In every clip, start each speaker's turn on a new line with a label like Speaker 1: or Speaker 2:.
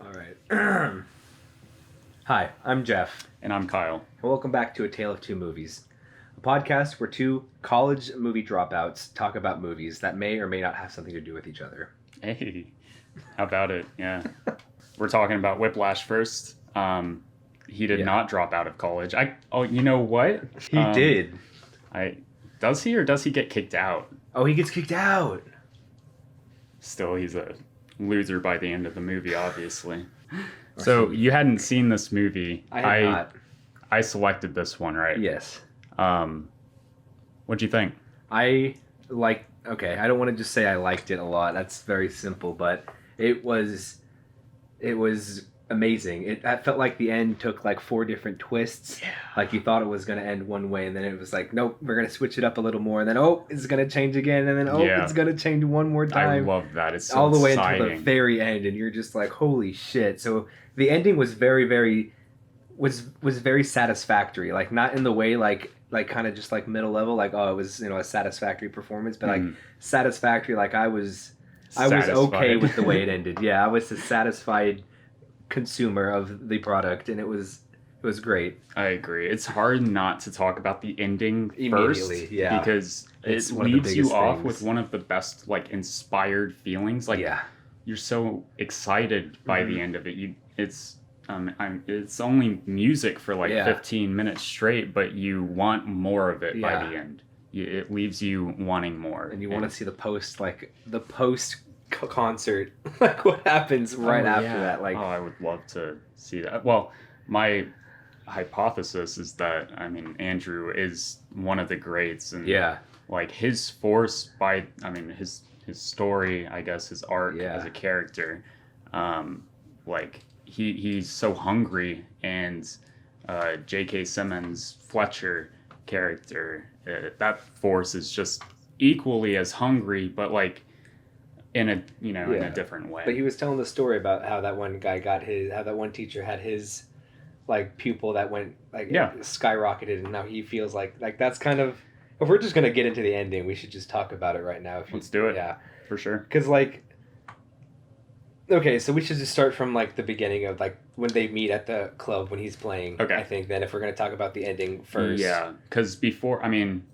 Speaker 1: All right. Hi, I'm Geoff.
Speaker 2: And I'm Kyle.
Speaker 1: And welcome back to A Tale of Two Movies, a podcast where two college movie dropouts talk about movies that may or may not have something to do with each other.
Speaker 2: Hey, how about it? Yeah. We're talking about Whiplash first. He did not drop out of college. You know what?
Speaker 1: He did.
Speaker 2: Does he or does he get kicked out?
Speaker 1: Oh, he gets kicked out.
Speaker 2: Still, he's a loser by the end of the movie, obviously. So you hadn't seen this movie.
Speaker 1: I had not.
Speaker 2: I selected this one, right?
Speaker 1: Yes.
Speaker 2: What'd you think?
Speaker 1: I don't want to just say I liked it a lot. That's very simple, but it was amazing. I felt like the end took like 4 different twists.
Speaker 2: Yeah.
Speaker 1: Like you thought it was going to end one way, and then it was like, nope, we're going to switch it up a little more, and then it's going to change again, and then it's going to change one more time.
Speaker 2: I love that. It's so
Speaker 1: all the way
Speaker 2: exciting.
Speaker 1: until the very end, and you're just like, holy shit. So the ending was very, very was very satisfactory. Like not in the way like kind of just like middle level, like it was a satisfactory performance, but like satisfactory. Like I was okay with the way it ended. Yeah, I was a satisfied consumer of the product, and it was great.
Speaker 2: I agree. It's hard not to talk about the ending
Speaker 1: immediately,
Speaker 2: first, because it leaves you off with one of the best like inspired feelings. Like you're so excited by the end of it. It's only music for like 15 minutes straight, but you want more of it by the end. It leaves you wanting more,
Speaker 1: and you want to see the post concert, like what happens right after that. Like,
Speaker 2: I would love to see that. Well, my hypothesis is that Andrew is one of the greats, and like his force his story, I guess, his arc as a character, like he's so hungry, and J.K. Simmons' Fletcher character, that force is just equally as hungry, but like in a different way.
Speaker 1: But he was telling the story about how that one guy how that one teacher had his like pupil that went skyrocketed, and now he feels like that's kind of, if we're just gonna get into the ending, we should just talk about it right now.
Speaker 2: Let's do it. Yeah, for sure.
Speaker 1: Because so we should just start from like the beginning of like when they meet at the club when he's playing.
Speaker 2: Okay.
Speaker 1: I think then if we're gonna talk about the ending first.
Speaker 2: Yeah, because before,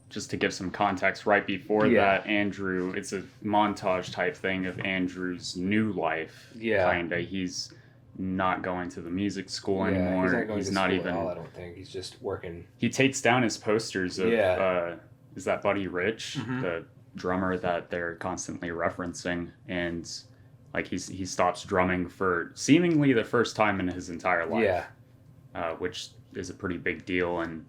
Speaker 2: just to give some context, right before that, Andrew, it's a montage type thing of Andrew's new life. Yeah. Kinda. He's not going to the music school anymore.
Speaker 1: He's not even at all, I don't think. He's just working.
Speaker 2: He takes down his posters of is that Buddy Rich, the drummer that they're constantly referencing, and like he stops drumming for seemingly the first time in his entire life. Yeah. Which is a pretty big deal, and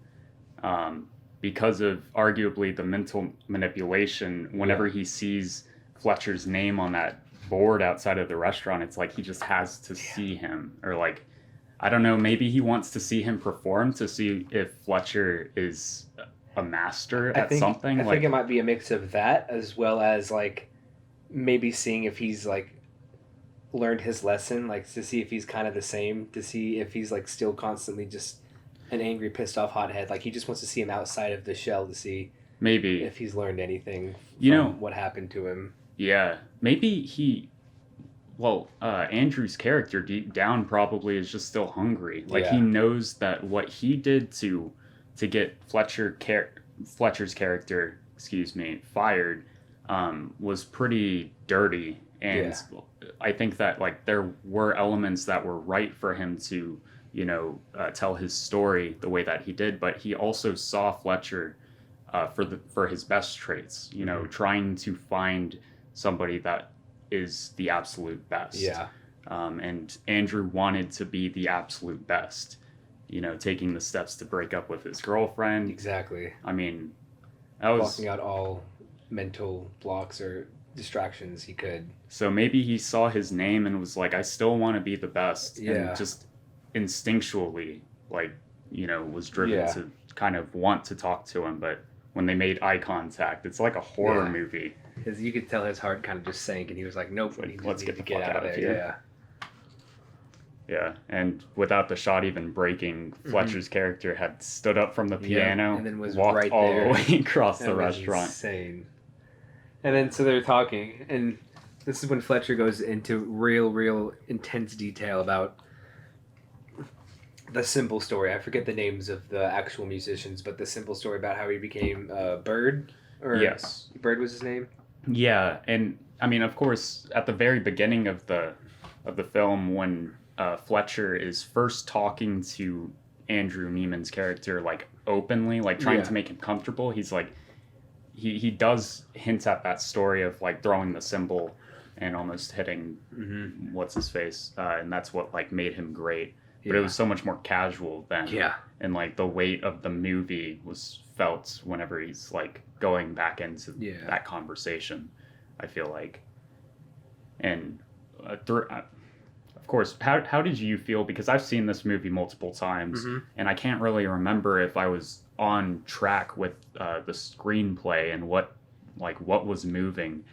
Speaker 2: because of arguably the mental manipulation, whenever he sees Fletcher's name on that board outside of the restaurant, it's like he just has to see him, or like, I don't know, maybe he wants to see him perform to see if Fletcher is a master at something.
Speaker 1: I think it might be a mix of that as well as like maybe seeing if he's like learned his lesson, like to see if he's kind of the same, to see if he's like still constantly just an angry, pissed off hothead. Like he just wants to see him outside of the shell to see
Speaker 2: maybe
Speaker 1: if he's learned anything from what happened to him.
Speaker 2: Yeah, maybe Andrew's character deep down probably is just still hungry. Like he knows that what he did to get Fletcher's character, fired, was pretty dirty, and I think that like there were elements that were right for him to tell his story the way that he did, but he also saw Fletcher for his best traits, trying to find somebody that is the absolute best. Yeah. And Andrew wanted to be the absolute best, taking the steps to break up with his girlfriend.
Speaker 1: Exactly.
Speaker 2: That was
Speaker 1: blocking out all mental blocks or distractions he could.
Speaker 2: So maybe he saw his name and was like, I still want to be the best. Yeah. And just instinctually, was driven to kind of want to talk to him. But when they made eye contact, it's like a horror movie.
Speaker 1: Because you could tell his heart kind of just sank, and he was like, nope,
Speaker 2: let's get the fuck out of there. Yeah, and without the shot even breaking, Fletcher's character had stood up from the piano,
Speaker 1: and then was
Speaker 2: walked
Speaker 1: right
Speaker 2: all
Speaker 1: there.
Speaker 2: the way across the restaurant.
Speaker 1: Insane. And then so they're talking, and This is when Fletcher goes into real intense detail about the simple story. I forget the names of the actual musicians, but the simple story about how he became Bird. Or
Speaker 2: Yes.
Speaker 1: Bird was his name.
Speaker 2: Yeah, and I mean, of course, at the very beginning of the film, when Fletcher is first talking to Andrew Neiman's character, like openly, like trying to make him comfortable, he's like, he does hint at that story of like throwing the cymbal and almost hitting what's his face, and that's what like made him great. But it was so much more casual then.
Speaker 1: Yeah.
Speaker 2: And like the weight of the movie was felt whenever he's like going back into that conversation, I feel like. And of course, how did you feel? Because I've seen this movie multiple times, and I can't really remember if I was on track with the screenplay and what was moving.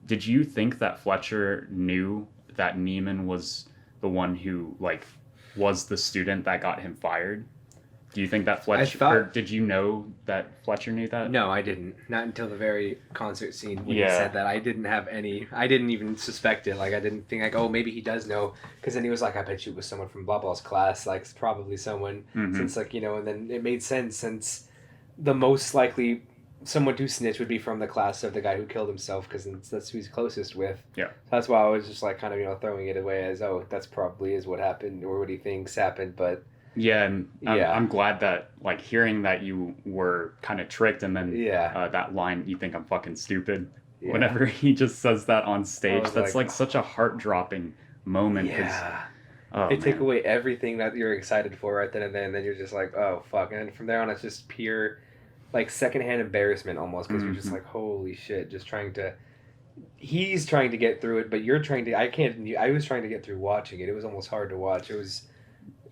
Speaker 2: Did you think that Fletcher knew that Neiman was the one who like was the student that got him fired? Do you think that Fletcher... or did you know that Fletcher knew that?
Speaker 1: No, I didn't. Not until the very concert scene when he said that. I didn't have any... I didn't even suspect it. Like, I didn't think, like, oh, maybe he does know. Because then he was like, I bet you it was someone from blah blah's class. Like, it's probably someone. Since, like, you know, and then it made sense since the most likely someone to snitch would be from the class of the guy who killed himself, because that's who he's closest with.
Speaker 2: Yeah.
Speaker 1: That's why I was just, like, kind of, you know, throwing it away as, oh, that's probably is what happened or what he thinks happened, but...
Speaker 2: Yeah, and I'm glad that, like, hearing that you were kind of tricked, and then that line, you think I'm fucking stupid, whenever he just says that on stage, that's, like such a heart-dropping moment.
Speaker 1: Yeah. They take away everything that you're excited for right then and then you're just like, oh, fuck. And from there on, it's just pure, like, secondhand embarrassment almost, because you're just like, holy shit, just trying to... He's trying to get through it, but you're trying to... I was trying to get through watching it. It was almost hard to watch. It was...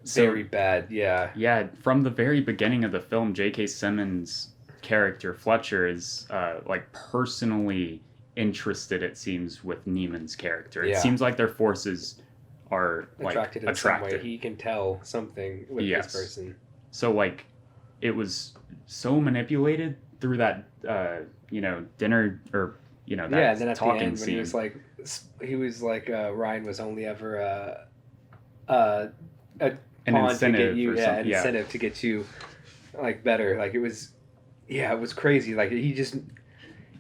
Speaker 1: very bad, yeah.
Speaker 2: Yeah, from the very beginning of the film, J.K. Simmons' character, Fletcher, is, like, personally interested, it seems, with Neiman's character. It seems like their forces are, like,
Speaker 1: attracted in some way. He can tell something with this person.
Speaker 2: So, like, it was so manipulated through that, you know, dinner, or, you know, that
Speaker 1: and then at
Speaker 2: talking
Speaker 1: the end,
Speaker 2: scene.
Speaker 1: When he was like, Ryan was only ever
Speaker 2: an incentive
Speaker 1: incentive to get you like better. Like it was crazy. Like he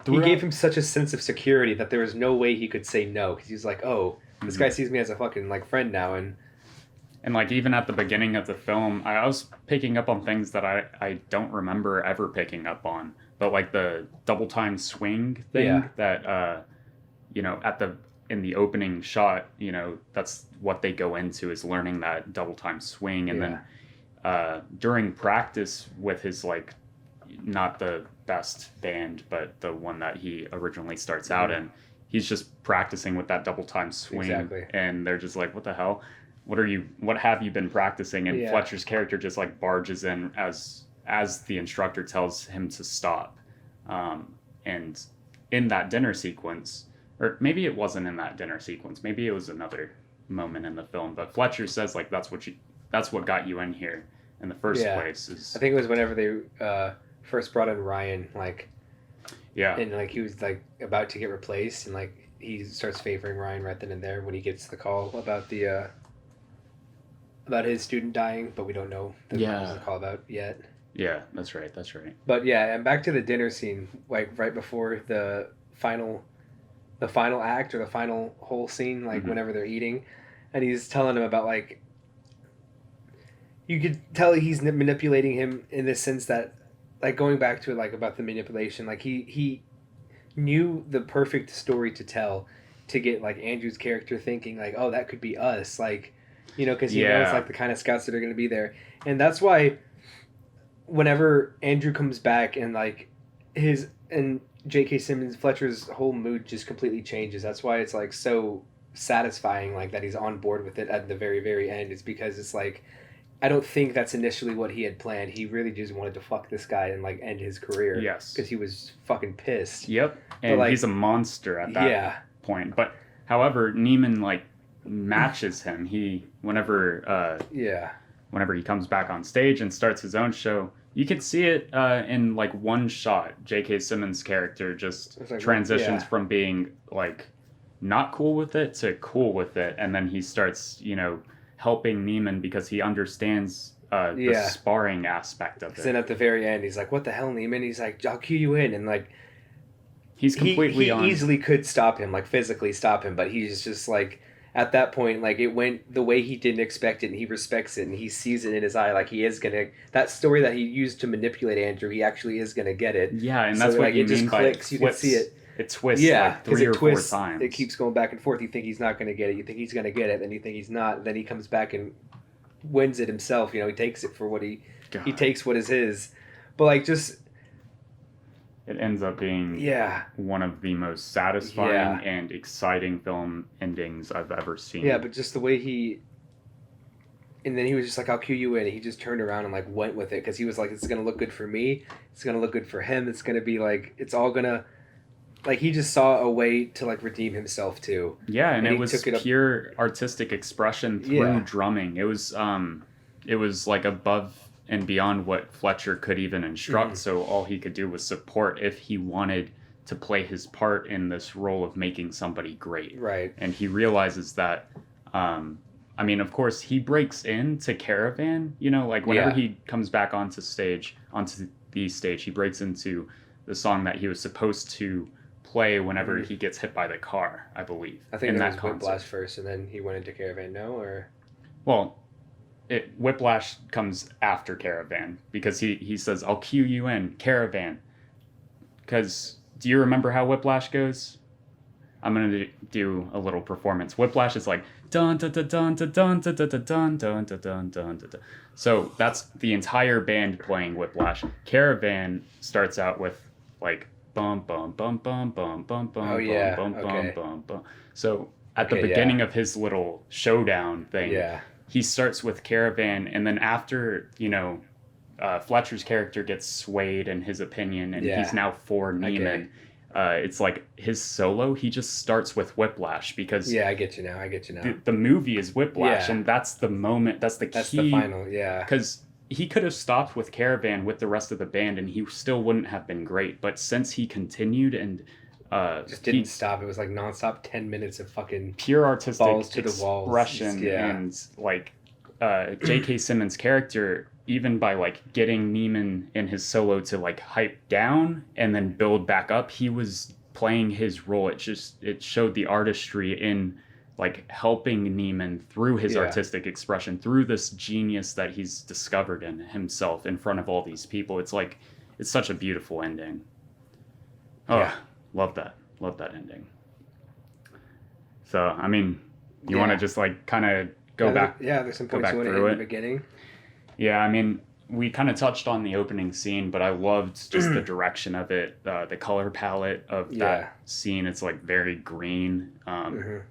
Speaker 1: gave him such a sense of security that there was no way he could say no, because he's like, oh, this guy sees me as a fucking like friend now. And
Speaker 2: like even at the beginning of the film, I was picking up on things that I don't remember ever picking up on, but like the double time swing thing that you know, in the opening shot, you know, that's what they go into, is learning that double time swing. And then during practice with his, like, not the best band, but the one that he originally starts out in, he's just practicing with that double time swing.
Speaker 1: Exactly.
Speaker 2: And they're just like, what the hell? What have you been practicing? And Fletcher's character just, like, barges in as the instructor tells him to stop. And in that dinner sequence, or maybe it wasn't in that dinner sequence, maybe it was another moment in the film, but Fletcher says, like, that's what got you in here in the first place.
Speaker 1: I think it was whenever they first brought in Ryan, like, and like he was like about to get replaced, and like he starts favoring Ryan right then and there when he gets the call about the about his student dying, but we don't know what the call about yet.
Speaker 2: Yeah, that's right.
Speaker 1: But yeah, and back to the dinner scene, like right before the final act, or the final whole scene, like whenever they're eating, and he's telling him about, like, you could tell he's manipulating him in the sense that, like, going back to it, like, about the manipulation, like, he knew the perfect story to tell to get, like, Andrew's character thinking, like, oh, that could be us, like, you know, because he knows, like, the kind of scouts that are going to be there. And that's why whenever Andrew comes back and, like, J.K. Simmons, Fletcher's whole mood just completely changes. That's why it's, like, so satisfying, like, that he's on board with it at the very, very end. It's because it's, like, I don't think that's initially what he had planned. He really just wanted to fuck this guy and, like, end his career.
Speaker 2: Yes.
Speaker 1: Because he was fucking pissed.
Speaker 2: Yep. And like, he's a monster at that point. But, however, Neiman, like, matches him. Whenever he comes back on stage and starts his own show, you could see it in, like, one shot. J.K. Simmons' character just transitions from being, like, not cool with it to cool with it, and then he starts, helping Neiman because he understands the sparring aspect of it.
Speaker 1: Then at the very end, he's like, "What the hell, Neiman?" He's like, "I'll cue you in," and like,
Speaker 2: he's completely
Speaker 1: he easily could stop him, like physically stop him, but he's just like, at that point, like it went the way he didn't expect it, and he respects it, and he sees it in his eye, like he is gonna, that story that he used to manipulate Andrew, he actually is gonna get it.
Speaker 2: Yeah, and that's so, what like, you mean by clicks,
Speaker 1: you can see it.
Speaker 2: It twists like 3 or 4 times.
Speaker 1: It keeps going back and forth. You think he's not gonna get it. You think he's gonna get it. Then you think he's not. Then he comes back and wins it himself. He takes it for what he takes what is his. But like just.
Speaker 2: It ends up being one of the most satisfying and exciting film endings I've ever seen.
Speaker 1: Yeah, but just the way he... And then he was just like, "I'll cue you in." And he just turned around and like went with it because he was like, "It's going to look good for me. It's going to look good for him. It's going to be like, it's all going to..." Like he just saw a way to like redeem himself too.
Speaker 2: Yeah, and it was pure artistic expression through drumming. It was like above and beyond what Fletcher could even instruct, so all he could do was support if he wanted to play his part in this role of making somebody great.
Speaker 1: Right.
Speaker 2: And he realizes that, of course, he breaks into Caravan, like whenever he comes back onto the stage, he breaks into the song that he was supposed to play whenever he gets hit by the car, I believe.
Speaker 1: I think it was Whiplash first, and then he went into Caravan, no? Or...
Speaker 2: Well... Whiplash comes after Caravan because he says, "I'll cue you in, Caravan." Because do you remember how Whiplash goes? I'm gonna do a little performance. Whiplash is like dun dun dun dun dun dun dun dun dun dun dun dun dun. So that's the entire band playing Whiplash. Caravan starts out with like bum bum bum bum bum bum bum bum bum bum bum. So at the beginning of his little showdown thing. He starts with Caravan, and then after, Fletcher's character gets swayed in his opinion, and he's now for Neiman. It's like his solo, he just starts with Whiplash because...
Speaker 1: Yeah, I get you now.
Speaker 2: The movie is Whiplash, and that's the moment, that's the key.
Speaker 1: That's the final,
Speaker 2: Because he could have stopped with Caravan with the rest of the band, and he still wouldn't have been great. But since he continued and...
Speaker 1: just didn't stop. It was like nonstop 10 minutes of fucking
Speaker 2: pure artistic
Speaker 1: balls to the walls.
Speaker 2: Expression and like J.K. Simmons' character, even by like getting Neiman in his solo to like hype down and then build back up, he was playing his role. It showed the artistry in like helping Neiman through his artistic expression, through this genius that he's discovered in himself in front of all these people. It's like, it's such a beautiful ending. Love that ending. So, you want to just like kind of go back.
Speaker 1: There's some points you want to hit in the beginning.
Speaker 2: Yeah, we kind of touched on the opening scene, but I loved just the direction of it, the color palette of that scene. It's like very green,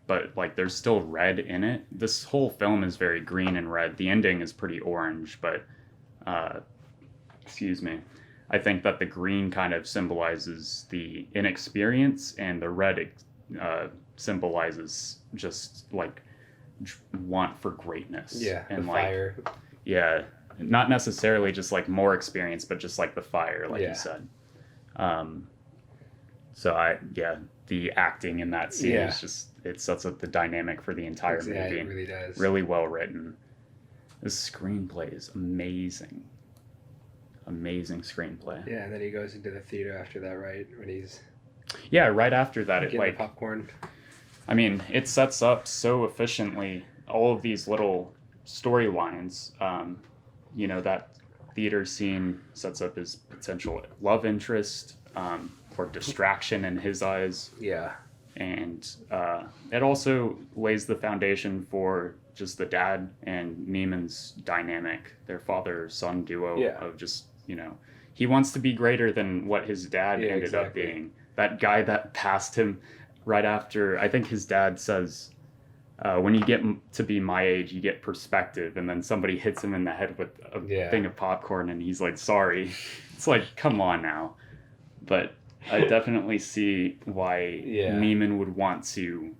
Speaker 2: but like there's still red in it. This whole film is very green and red. The ending is pretty orange, but excuse me. I think that the green kind of symbolizes the inexperience, and the red symbolizes just like want for greatness.
Speaker 1: Yeah,
Speaker 2: and
Speaker 1: the
Speaker 2: like
Speaker 1: fire.
Speaker 2: Yeah, not necessarily just like more experience, but just like the fire, like you said. So the acting in that scene is just, it sets up the dynamic for the entire movie.
Speaker 1: Yeah, it really does.
Speaker 2: Really well written. This screenplay is amazing. Amazing screenplay.
Speaker 1: Yeah, and then he goes into the theater after that, right? When he's...
Speaker 2: Yeah, right after that,
Speaker 1: it like... popcorn.
Speaker 2: It sets up so efficiently all of these little storylines. That theater scene sets up his potential love interest, or distraction in his eyes.
Speaker 1: Yeah.
Speaker 2: And it also lays the foundation for just the dad and Neiman's dynamic, their father-son duo of just, he wants to be greater than what his dad ended up being. That guy that passed him right after, I think his dad says, when you get to be my age, you get perspective, and then somebody hits him in the head with a thing of popcorn, and he's like, sorry. It's like, come on now. But I definitely see why Neiman would want to,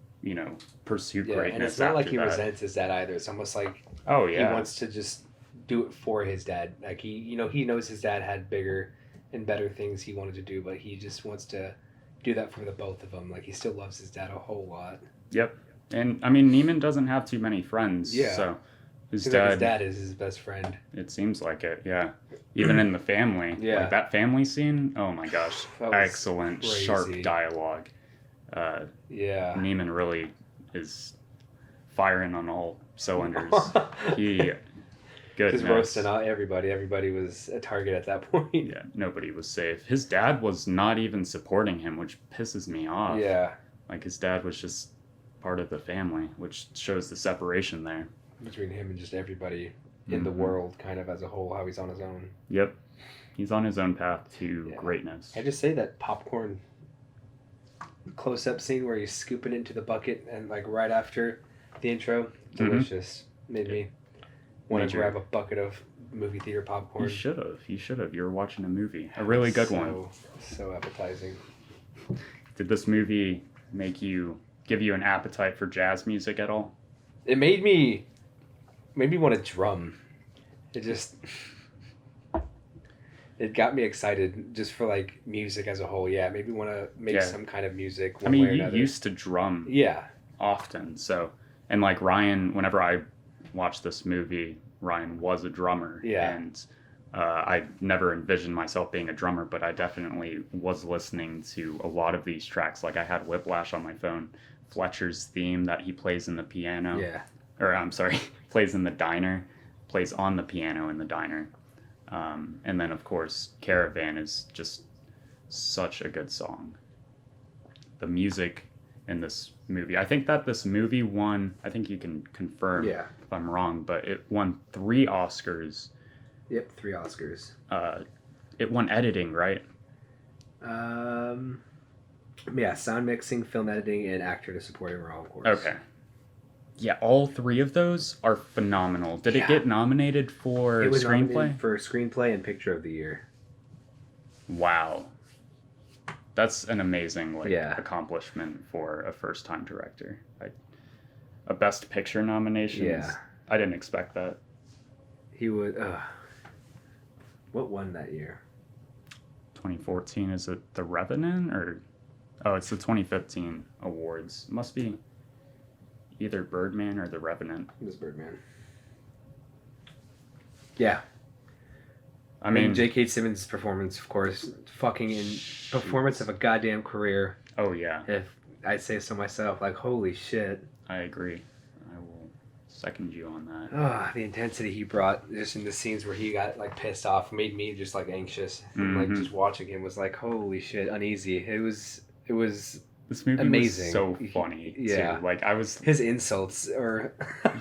Speaker 2: pursue greatness.
Speaker 1: And it's not like he resents his dad either. It's almost like he wants to just do it for his dad. Like he knows his dad had bigger and better things he wanted to do, but he just wants to do that for the both of them. Like, he still loves his dad a whole lot.
Speaker 2: Yep. And, I mean, Neiman doesn't have too many friends.
Speaker 1: Yeah.
Speaker 2: So his
Speaker 1: dad is his best friend.
Speaker 2: It seems like it, yeah. Even in the family.
Speaker 1: Yeah.
Speaker 2: Like, that family scene, oh my gosh. Excellent,
Speaker 1: crazy.
Speaker 2: Sharp dialogue.
Speaker 1: Yeah.
Speaker 2: Neiman really is firing on all cylinders.
Speaker 1: Just roasting out everybody. Everybody was a target at that point.
Speaker 2: Yeah, nobody was safe. His dad was not even supporting him, which pisses me off.
Speaker 1: Yeah.
Speaker 2: Like, his dad was just part of the family, which shows the separation there.
Speaker 1: Between him and just everybody in the world, kind of as a whole, how he's on his own.
Speaker 2: Yep. He's on his own path to greatness.
Speaker 1: I just say that popcorn close-up scene where he's scooping into the bucket and, like, right after the intro, delicious. Made me want to grab a bucket of movie theater popcorn.
Speaker 2: You should have. You were watching a movie. A really good one.
Speaker 1: So appetizing.
Speaker 2: Did this movie give you an appetite for jazz music at all?
Speaker 1: It made me want to drum. It got me excited just for, like, music as a whole. Yeah, maybe want to make some kind of music.
Speaker 2: I mean, you used to drum.
Speaker 1: Yeah.
Speaker 2: Often. So, and like Ryan, whenever I watched this movie, Ryan was a drummer.
Speaker 1: Yeah.
Speaker 2: And I never envisioned myself being a drummer, but I definitely was listening to a lot of these tracks. Like, I had Whiplash on my phone, Fletcher's theme that he plays in the piano.
Speaker 1: Yeah.
Speaker 2: Or, I'm sorry, plays in the diner, plays on the piano in the diner. And then, of course, Caravan is just such a good song. The music in this movie. I think that this movie won, I think you can confirm if I'm wrong, but it won 3 Oscars.
Speaker 1: Yep, 3 Oscars.
Speaker 2: It won editing, right?
Speaker 1: Yeah, sound mixing, film editing, and actor to supporting role, of course.
Speaker 2: Okay. Yeah, all 3 of those are phenomenal. Did it get nominated for screenplay?
Speaker 1: Nominated for screenplay and picture of the year.
Speaker 2: Wow. That's an amazing accomplishment for a first-time director. A Best Picture nomination.
Speaker 1: Yeah.
Speaker 2: I didn't expect that.
Speaker 1: He would... what won that year?
Speaker 2: 2014, is it The Revenant? Oh, it's the 2015 awards. Must be either Birdman or The Revenant.
Speaker 1: It was Birdman. Yeah.
Speaker 2: I mean,
Speaker 1: J.K. Simmons' performance, of course, performance of a goddamn career.
Speaker 2: Oh, yeah.
Speaker 1: If I say so myself, like, holy shit.
Speaker 2: I agree. I will second you on that.
Speaker 1: The intensity he brought just in the scenes where he got, like, pissed off made me just, like, anxious. And, like, just watching him was like, holy shit, uneasy. It was
Speaker 2: this movie
Speaker 1: amazing.
Speaker 2: Was so funny, too. Like,
Speaker 1: his insults are...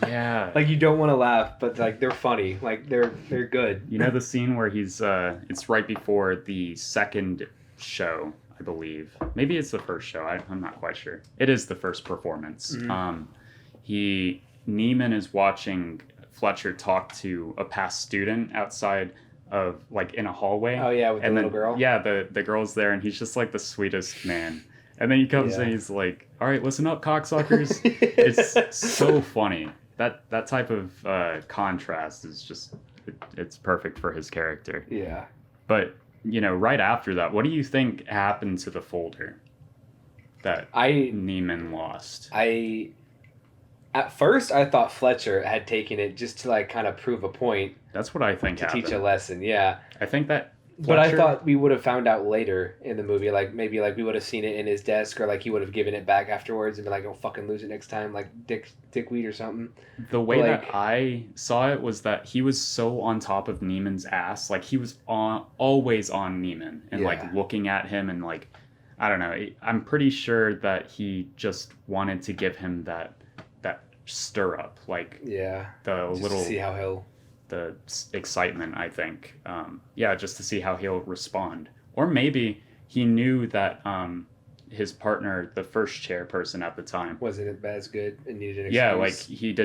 Speaker 2: yeah.
Speaker 1: Like, you don't want to laugh, but, like, they're funny. Like, they're good.
Speaker 2: You know the scene where he's... it's right before the second show, I believe. Maybe it's the first show. I'm not quite sure. It is the first performance. Neiman is watching Fletcher talk to a past student outside of, like, in a hallway.
Speaker 1: Oh, yeah, with the little girl?
Speaker 2: Yeah, the girl's there, and he's just, like, the sweetest man. And then he comes and he's like, all right, listen up, cocksuckers. It's so funny. That type of contrast is just, it's perfect for his character.
Speaker 1: Yeah.
Speaker 2: But, you know, right after that, what do you think happened to the folder that Neiman lost?
Speaker 1: At first, I thought Fletcher had taken it just to, like, kind of prove a point.
Speaker 2: That's what I think happened.
Speaker 1: To teach a lesson, yeah.
Speaker 2: I think that Fletcher...
Speaker 1: But I thought we would have found out later in the movie, like, maybe, like, we would have seen it in his desk, or, like, he would have given it back afterwards and been like, don't fucking lose it next time, like, dickweed or something.
Speaker 2: The way that I saw it was that he was so on top of Neiman's ass. Like, he was always on Neiman and, like, looking at him and, like, I don't know. I'm pretty sure that he just wanted to give him that stirrup, like the
Speaker 1: just
Speaker 2: little
Speaker 1: to see how
Speaker 2: the excitement, I think, just to see how he'll respond. Or maybe he knew that his partner, the first chairperson at the time,
Speaker 1: wasn't as good and needed an excuse.
Speaker 2: Like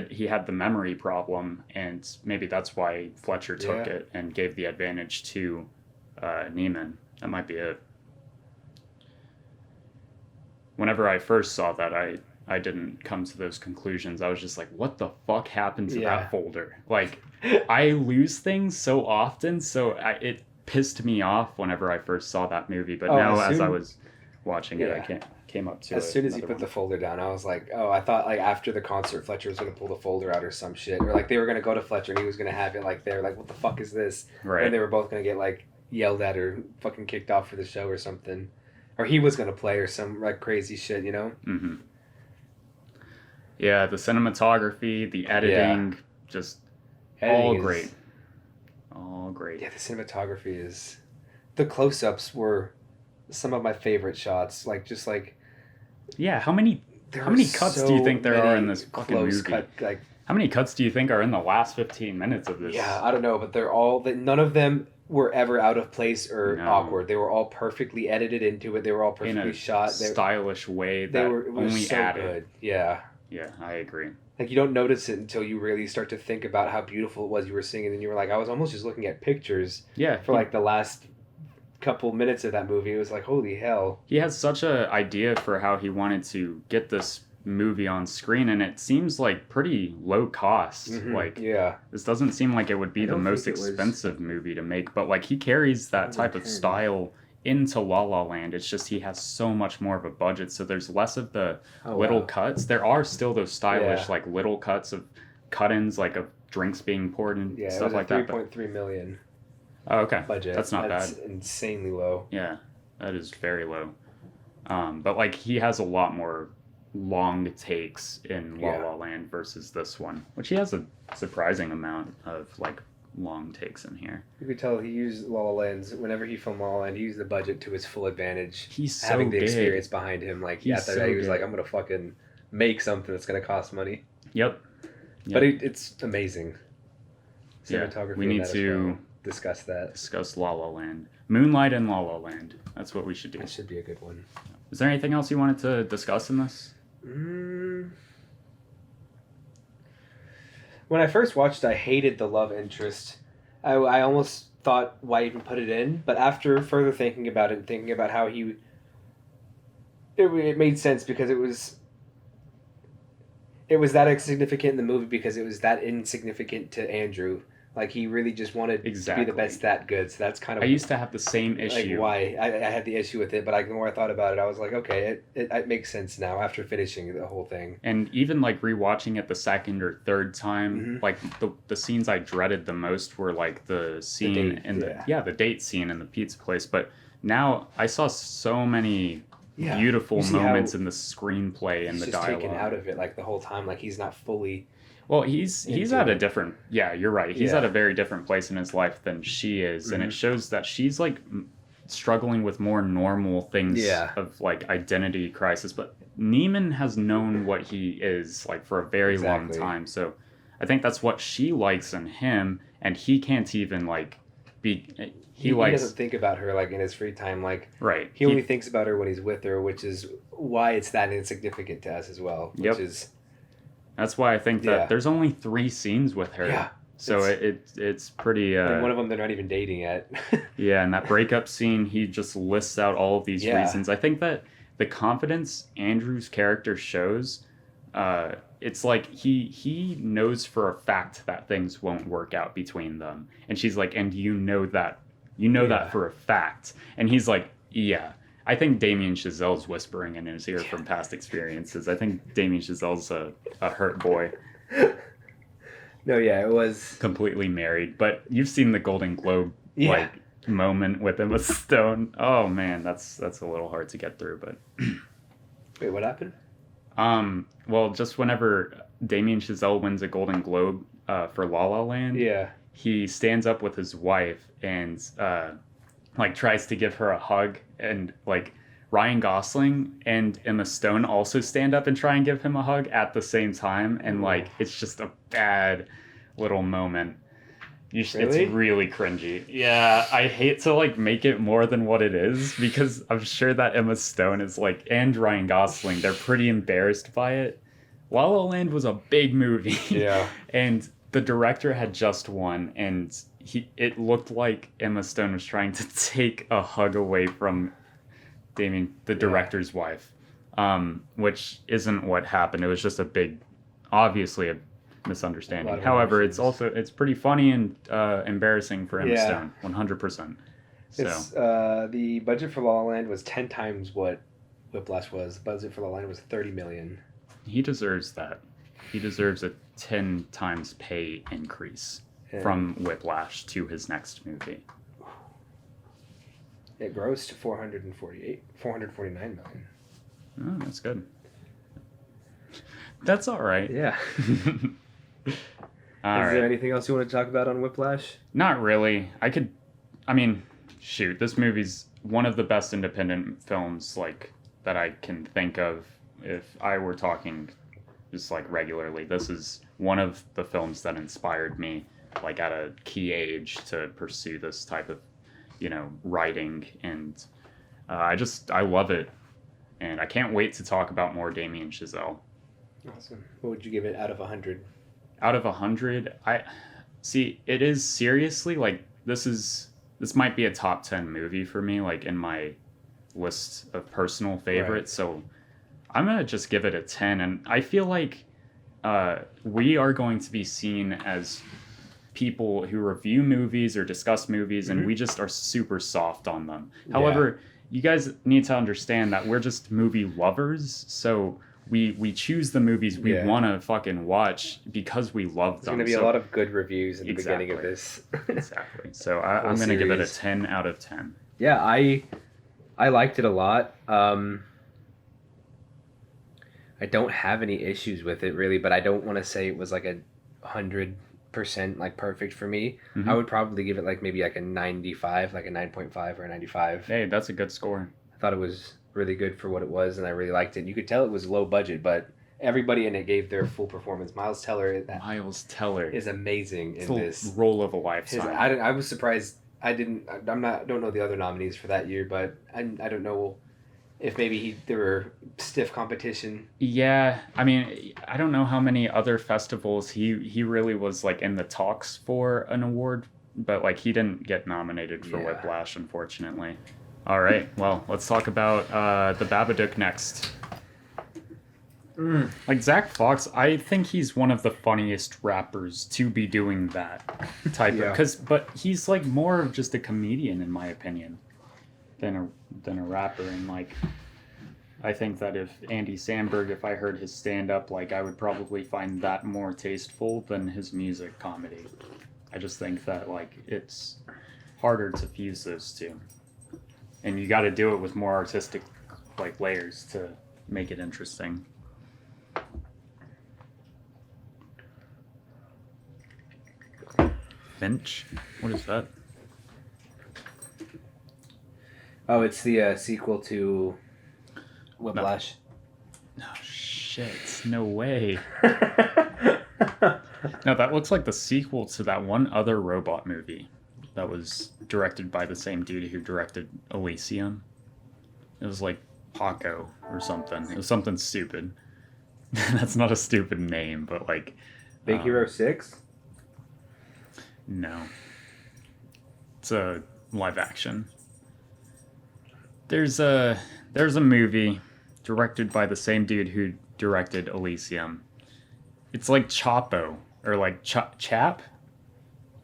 Speaker 2: he had the memory problem, and maybe that's why Fletcher took it and gave the advantage to Neiman. That might be it. Whenever I first saw that, I didn't come to those conclusions. I was just like, what the fuck happened to that folder? Like, I lose things so often, so it pissed me off whenever I first saw that movie. But now, watching it. I came up to it.
Speaker 1: As soon as he put the folder down, I was like, oh, I thought like after the concert, Fletcher was going to pull the folder out or some shit. Or like they were going to go to Fletcher and he was going to have it like there. Like, what the fuck is this?
Speaker 2: Right.
Speaker 1: And they were both going to get like yelled at or fucking kicked off for the show or something. Or he was going to play or some like crazy shit, you know?
Speaker 2: Mm-hmm. Yeah, the cinematography, the editing, just all great. All great.
Speaker 1: Yeah, the cinematography is... The close-ups were some of my favorite shots. Like, just like...
Speaker 2: Yeah, how many cuts do you think there are in this fucking movie? How many cuts do you think are in the last 15 minutes of this?
Speaker 1: Yeah, I don't know, but they're all... None of them were ever out of place or awkward. They were all perfectly edited into it. They were all perfectly shot.
Speaker 2: Stylish way that only
Speaker 1: so
Speaker 2: added.
Speaker 1: Good. Yeah.
Speaker 2: Yeah, I agree.
Speaker 1: Like, you don't notice it until you really start to think about how beautiful it was you were seeing, and then you were like, I was almost just looking at pictures.
Speaker 2: Yeah.
Speaker 1: For like the last couple minutes of that movie. It was like, holy hell.
Speaker 2: He has such a idea for how he wanted to get this movie on screen, and it seems like pretty low cost.
Speaker 1: Mm-hmm.
Speaker 2: Like,
Speaker 1: yeah,
Speaker 2: this doesn't seem like it would be the most expensive movie to make, but like he carries that type of style into La La Land. It's just he has so much more of a budget, so there's less of the little cuts. There are still those stylish like little cuts of cut-ins, like of drinks being poured and stuff like that.
Speaker 1: 3.3 million.
Speaker 2: Oh, okay.
Speaker 1: Budget.
Speaker 2: That's not bad.
Speaker 1: That's insanely low.
Speaker 2: Yeah, that is very low. But like he has a lot more long takes in La La Land versus this one, which he has a surprising amount of like long takes in here.
Speaker 1: You could tell he used La La Land whenever he filmed La La Land. He used the budget to his full advantage.
Speaker 2: He's so
Speaker 1: having the
Speaker 2: big.
Speaker 1: experience behind him. Like he was like, I'm gonna fucking make something that's gonna cost money.
Speaker 2: Yep.
Speaker 1: But it's amazing. Cinematography.
Speaker 2: Yeah, we need to
Speaker 1: discuss that.
Speaker 2: Discuss La La Land. Moonlight and La La Land. That's what we should do.
Speaker 1: That should be a good one.
Speaker 2: Is there anything else you wanted to discuss in this?
Speaker 1: When I first watched, I hated the love interest. I almost thought, why even put it in? But after further thinking about it and thinking about how it made sense because it was that insignificant in the movie because it was that insignificant to Andrew. Like, he really just wanted to be the best that good. So that's kind of...
Speaker 2: I used to have the same issue.
Speaker 1: Like, why? I had the issue with it, but the more I thought about it, I was like, okay, it makes sense now after finishing the whole thing.
Speaker 2: And even, like, rewatching it the second or third time, like, the scenes I dreaded the most were, like, the scene the date scene in the pizza place. But now I saw so many... beautiful moments in the screenplay and the dialogue. He's just
Speaker 1: taken out of it, like, the whole time. Like, he's not fully...
Speaker 2: Well, he's at a different... Yeah, you're right. He's at a very different place in his life than she is. And it shows that she's, like, struggling with more normal things of, like, identity crisis. But Neiman has known what he is, like, for a very long time. So I think that's what she likes in him. And he can't even, like, be... He
Speaker 1: doesn't think about her, like, in his free time. Like, he only thinks about her when he's with her, which is why it's that insignificant to us as well. Which is...
Speaker 2: That's why I think that there's only 3 scenes with her. Yeah. So it's pretty...
Speaker 1: and one of them they're not even dating yet.
Speaker 2: Yeah, and that breakup scene, he just lists out all of these reasons. I think that the confidence Andrew's character shows, it's like he knows for a fact that things won't work out between them. And she's like, and you know that for a fact. And he's like, yeah. I think Damien Chazelle's whispering in his ear from past experiences. I think Damien Chazelle's a hurt boy.
Speaker 1: No, it was...
Speaker 2: Completely married. But you've seen the Golden Globe moment with Emma Stone. Oh, man, that's a little hard to get through. But
Speaker 1: Wait, what happened?
Speaker 2: Well, just whenever Damien Chazelle wins a Golden Globe for La La Land, he stands up with his wife and... like tries to give her a hug, and like Ryan Gosling and Emma Stone also stand up and try and give him a hug at the same time, and like it's just a bad little moment. It's really cringy. Yeah, I hate to like make it more than what it is because I'm sure that Emma Stone is like, and Ryan Gosling, they're pretty embarrassed by it. La La Land was a big movie. Yeah. And the director had just won, and it looked like Emma Stone was trying to take a hug away from Damien, the director's wife, which isn't what happened. It was just obviously a misunderstanding. However, it's pretty funny and embarrassing for Emma Stone, 100%. So
Speaker 1: the budget for La La Land was 10 times what Whiplash was. Budget for the line was $30 million.
Speaker 2: He deserves that. He deserves a 10 times pay increase from Whiplash to his next movie.
Speaker 1: It grossed $449 million.
Speaker 2: Oh, that's good. That's all right.
Speaker 1: Yeah.
Speaker 2: All
Speaker 1: Is
Speaker 2: right.
Speaker 1: there anything else you want to talk about on Whiplash?
Speaker 2: Not really. Shoot, this movie's one of the best independent films like that I can think of. If I were talking just like regularly, this is one of the films that inspired me like at a key age to pursue this type of, writing, and I love it, and I can't wait to talk about more Damien Chazelle.
Speaker 1: Awesome. What would you give it out of 100?
Speaker 2: Out of 100, it is seriously like this might be a top 10 movie for me, like in my list of personal favorites. Right. So I'm gonna just give it a 10, and I feel like we are going to be seen as people who review movies or discuss movies, and we just are super soft on them. However, you guys need to understand that we're just movie lovers, so we choose the movies we want to fucking watch because we love them.
Speaker 1: There's going to be a lot of good reviews in the beginning of this.
Speaker 2: Exactly. So I'm going to give it a 10 out of 10.
Speaker 1: Yeah, I liked it a lot. I don't have any issues with it really, but I don't want to say it was like 100% like perfect for me. I would probably give it like maybe like a 95, like a 9.5 or a 95.
Speaker 2: Hey, that's a good score.
Speaker 1: I thought it was really good for what it was, and I really liked it. You could tell it was low budget, but everybody in it gave their full performance. Miles Teller is amazing in this
Speaker 2: role of a lifetime.
Speaker 1: I was surprised. Don't know the other nominees for that year, but I don't know if maybe there were stiff competition.
Speaker 2: Yeah, I mean, I don't know how many other festivals he really was like in the talks for an award, but like he didn't get nominated for Whiplash, unfortunately. All right, well, let's talk about the Babadook next. Like Zach Fox, I think he's one of the funniest rappers to be doing that type of, but he's like more of just a comedian in my opinion than a rapper, and like I think that if Andy Samberg, if I heard his stand up, like I would probably find that more tasteful than his music comedy. I just think that like it's harder to fuse those two. And you got to do it with more artistic, like, layers to make it interesting. Finch? What is that?
Speaker 1: Oh, it's the sequel to Whiplash.
Speaker 2: No shit. No way. No, that looks like the sequel to that one other robot movie that was directed by the same dude who directed Elysium. It was like Paco or something. It was something stupid. That's not a stupid name, but like...
Speaker 1: Big Hero 6?
Speaker 2: No. It's a live action. There's a movie directed by the same dude who directed Elysium. It's like Chapo, or like Chap?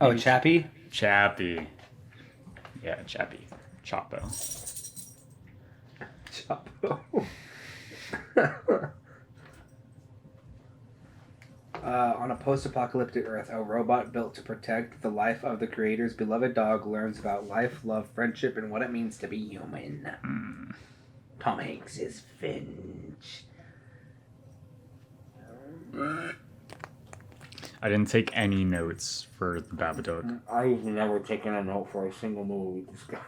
Speaker 1: Oh, Chappie?
Speaker 2: Chappie. Yeah, Chappie. Chapo.
Speaker 1: Chapo. On a post-apocalyptic Earth, a robot built to protect the life of the creator's beloved dog learns about life, love, friendship, and what it means to be human. Tom Hanks is Finch.
Speaker 2: I didn't take any notes for the Babadook.
Speaker 1: I've never taken a note for a single movie we discussed.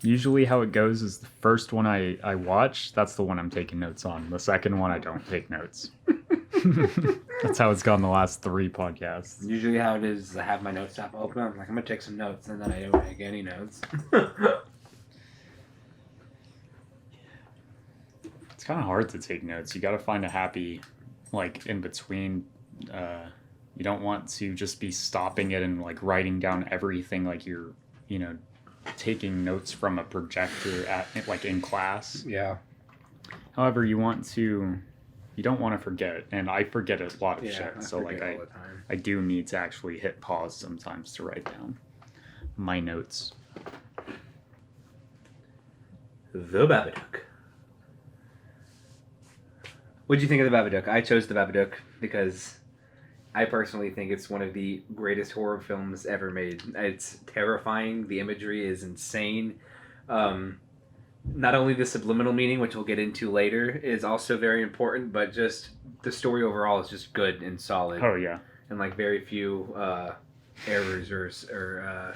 Speaker 2: Usually how it goes is the first one I watch, that's the one I'm taking notes on. The second one I don't take notes. That's how it's gone the last 3 podcasts.
Speaker 1: Usually how it is, I have my notes app open, I'm like, I'm going to take some notes, and then I don't take any notes.
Speaker 2: It's kind of hard to take notes. You got to find a happy, like, in between. You don't want to just be stopping it and, like, writing down everything like you're, taking notes from a projector like in class.
Speaker 1: Yeah.
Speaker 2: However, you don't want to forget, and I forget a lot of shit. So like I do need to actually hit pause sometimes to write down my notes.
Speaker 1: The Babadook. What do you think of the Babadook? I chose the Babadook because I personally think it's one of the greatest horror films ever made. It's terrifying. The imagery is insane. Um, Not only the subliminal meaning, which we'll get into later, is also very important, but just the story overall is just good and solid.
Speaker 2: Oh yeah,
Speaker 1: and like very few errors or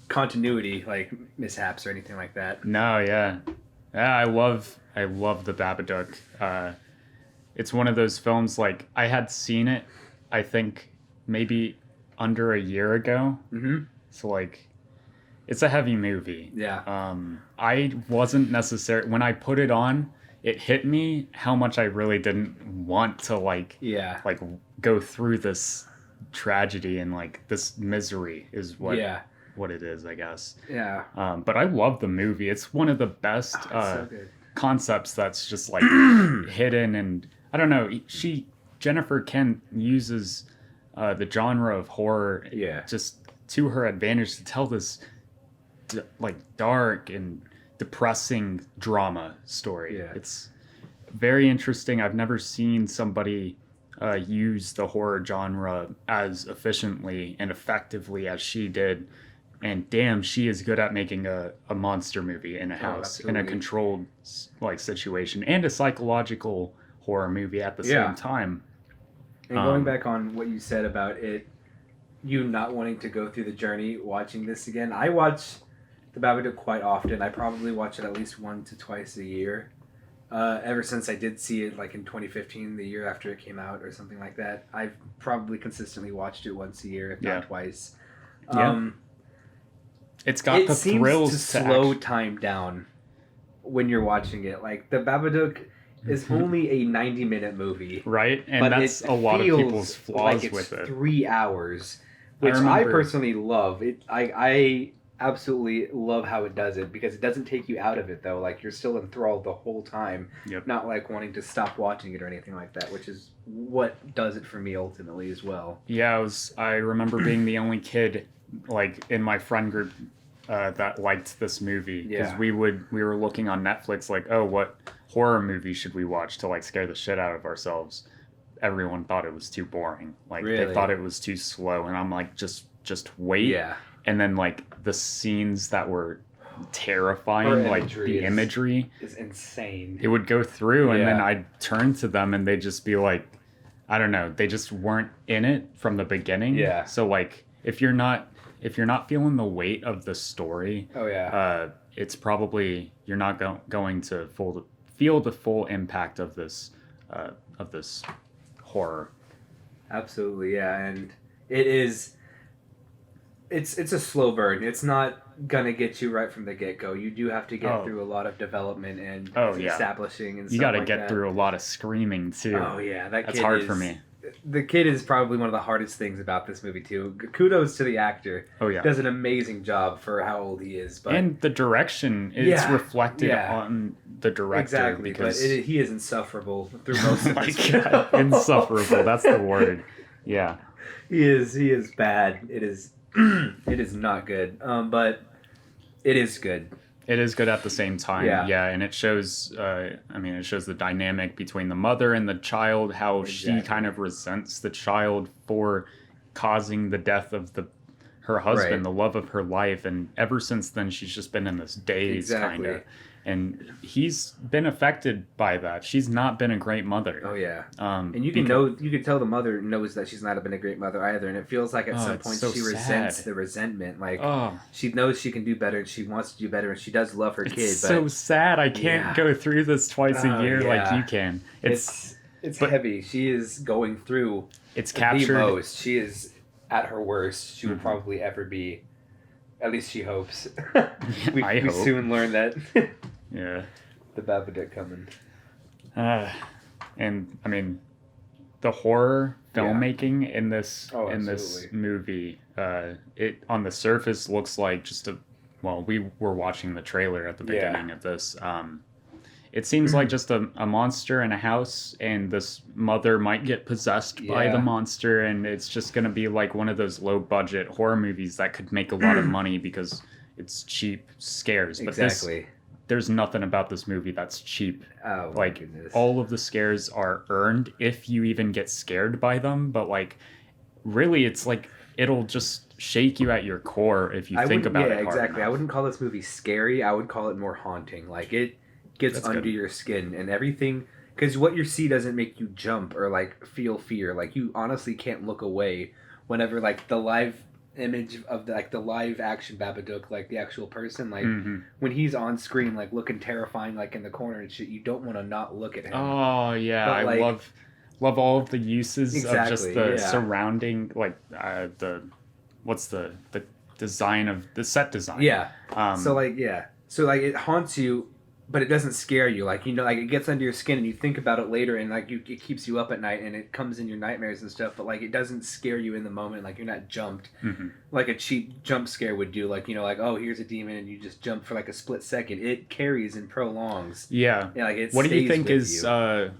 Speaker 1: continuity like mishaps or anything like that.
Speaker 2: No, yeah, yeah. I love the Babadook. It's one of those films, like, I had seen it, I think, maybe under a year ago.
Speaker 1: Mm-hmm.
Speaker 2: So, like, it's a heavy movie.
Speaker 1: Yeah.
Speaker 2: I wasn't necessarily, when I put it on, it hit me how much I really didn't want to, like go through this tragedy and, like, this misery is what it is, I guess.
Speaker 1: Yeah.
Speaker 2: But I love the movie. It's one of the best
Speaker 1: So good.
Speaker 2: concepts that's just, like, hidden, and I don't know. Jennifer Kent uses the genre of horror just to her advantage to tell this like dark and depressing drama story.
Speaker 1: Yeah.
Speaker 2: It's very interesting. I've never seen somebody use the horror genre as efficiently and effectively as she did. And damn, she is good at making a monster movie in a house, in a controlled like situation, and a psychological horror movie at the same time.
Speaker 1: And going back on what you said about it, you not wanting to go through the journey watching this again, I watch the Babadook quite often. I probably watch it at least 1 to twice a year. Ever since I did see it like in 2015, the year after it came out or something like that, I've probably consistently watched it once a year, if not twice.
Speaker 2: It's got the thrills
Speaker 1: to slow time down when you're watching it. Like, the Babadook is only a 90-minute movie.
Speaker 2: Right? And that's a lot of people's flaws
Speaker 1: like
Speaker 2: with it.
Speaker 1: 3 hours, which I personally love. I absolutely love how it does it, because it doesn't take you out of it, though. Like, you're still enthralled the whole time.
Speaker 2: Yep.
Speaker 1: Not like wanting to stop watching it or anything like that, which is what does it for me ultimately as well.
Speaker 2: Yeah, I remember being the only kid, like, in my friend group that liked this movie, because we were looking on Netflix, like, oh, what horror movie should we watch to, like, scare the shit out of ourselves? Everyone thought it was too boring. Like, they thought it was too slow, and I'm like, just wait.
Speaker 1: Yeah.
Speaker 2: And then, like, the scenes that were terrifying, like the imagery
Speaker 1: is insane.
Speaker 2: It would go through, and then I'd turn to them, and they'd just be like, I don't know, they just weren't in it from the beginning.
Speaker 1: Yeah.
Speaker 2: So, like, if you're not feeling the weight of the story, it's probably you're not going to feel the full impact of this horror.
Speaker 1: Absolutely, yeah, and it is. It's a slow burn. It's not gonna get you right from the get go. You do have to get through a lot of development and establishing and
Speaker 2: you
Speaker 1: stuff
Speaker 2: got to
Speaker 1: like
Speaker 2: get
Speaker 1: that.
Speaker 2: through a lot of screaming too.
Speaker 1: Oh yeah,
Speaker 2: that's hard for me.
Speaker 1: The kid is probably one of the hardest things about this movie too. Kudos to the actor.
Speaker 2: Oh yeah,
Speaker 1: does an amazing job for how old he is. But
Speaker 2: and the direction is reflected on the director.
Speaker 1: Exactly,
Speaker 2: because
Speaker 1: but he is insufferable through most of this.
Speaker 2: God, insufferable. That's the word. Yeah,
Speaker 1: he is bad. It is not good. But it is good.
Speaker 2: It is good at the same time. Yeah, and it shows. It shows the dynamic between the mother and the child. How she kind of resents the child for causing the death of her husband, the love of her life, and ever since then she's just been in this daze kind of. And he's been affected by that. She's not been a great mother.
Speaker 1: Oh yeah. And you can tell the mother knows that she's not been a great mother either. And it feels like at some point she resents the resentment. Like she knows she can do better and she wants to do better and she does love her kid. It's
Speaker 2: so sad. I can't go through this twice a year like you can.
Speaker 1: It's heavy. She is going through.
Speaker 2: It's captured.
Speaker 1: The most. She is at her worst. She would probably ever be. At least she hopes. we hope. Soon learn that.
Speaker 2: Yeah.
Speaker 1: The Babadook coming.
Speaker 2: And I mean, the horror filmmaking in this this movie, it on the surface looks like we were watching the trailer at the beginning of this. It seems like just a monster in a house, and this mother might get possessed by the monster, and it's just going to be like one of those low-budget horror movies that could make a lot of money because it's cheap scares. But there's nothing about this movie that's cheap.
Speaker 1: Oh my
Speaker 2: Like
Speaker 1: goodness.
Speaker 2: all of the scares are earned if you even get scared by them, but like really it's like it'll just shake you at your core if you think about it hard
Speaker 1: exactly. I
Speaker 2: enough.
Speaker 1: wouldn't call this movie scary. I would call it more haunting. Like it gets
Speaker 2: That's
Speaker 1: under
Speaker 2: good.
Speaker 1: your skin and everything. Because what you see doesn't make you jump or like feel fear. Like you honestly can't look away whenever like the live image of the live action Babadook, like the actual person, like
Speaker 2: Mm-hmm.
Speaker 1: when he's on screen, like looking terrifying, like in the corner and shit. You don't want to not look at him.
Speaker 2: Oh yeah,
Speaker 1: But
Speaker 2: I
Speaker 1: like
Speaker 2: love all of the uses of just
Speaker 1: exactly,
Speaker 2: the
Speaker 1: yeah.
Speaker 2: surrounding, like the what's the design of the set design.
Speaker 1: Yeah.
Speaker 2: Um,
Speaker 1: So like yeah. So like it haunts you, but it doesn't scare you. Like like it gets under your skin and you think about it later and like it keeps you up at night and it comes in your nightmares and stuff. But like it doesn't scare you in the moment. Like you're not jumped
Speaker 2: mhm.
Speaker 1: like a cheap jump scare would do. Like like oh here's a demon and you just jump for like a split second. It carries and prolongs.
Speaker 2: Yeah.
Speaker 1: Yeah. Like it.
Speaker 2: What do you
Speaker 1: stays
Speaker 2: think
Speaker 1: with
Speaker 2: is
Speaker 1: you.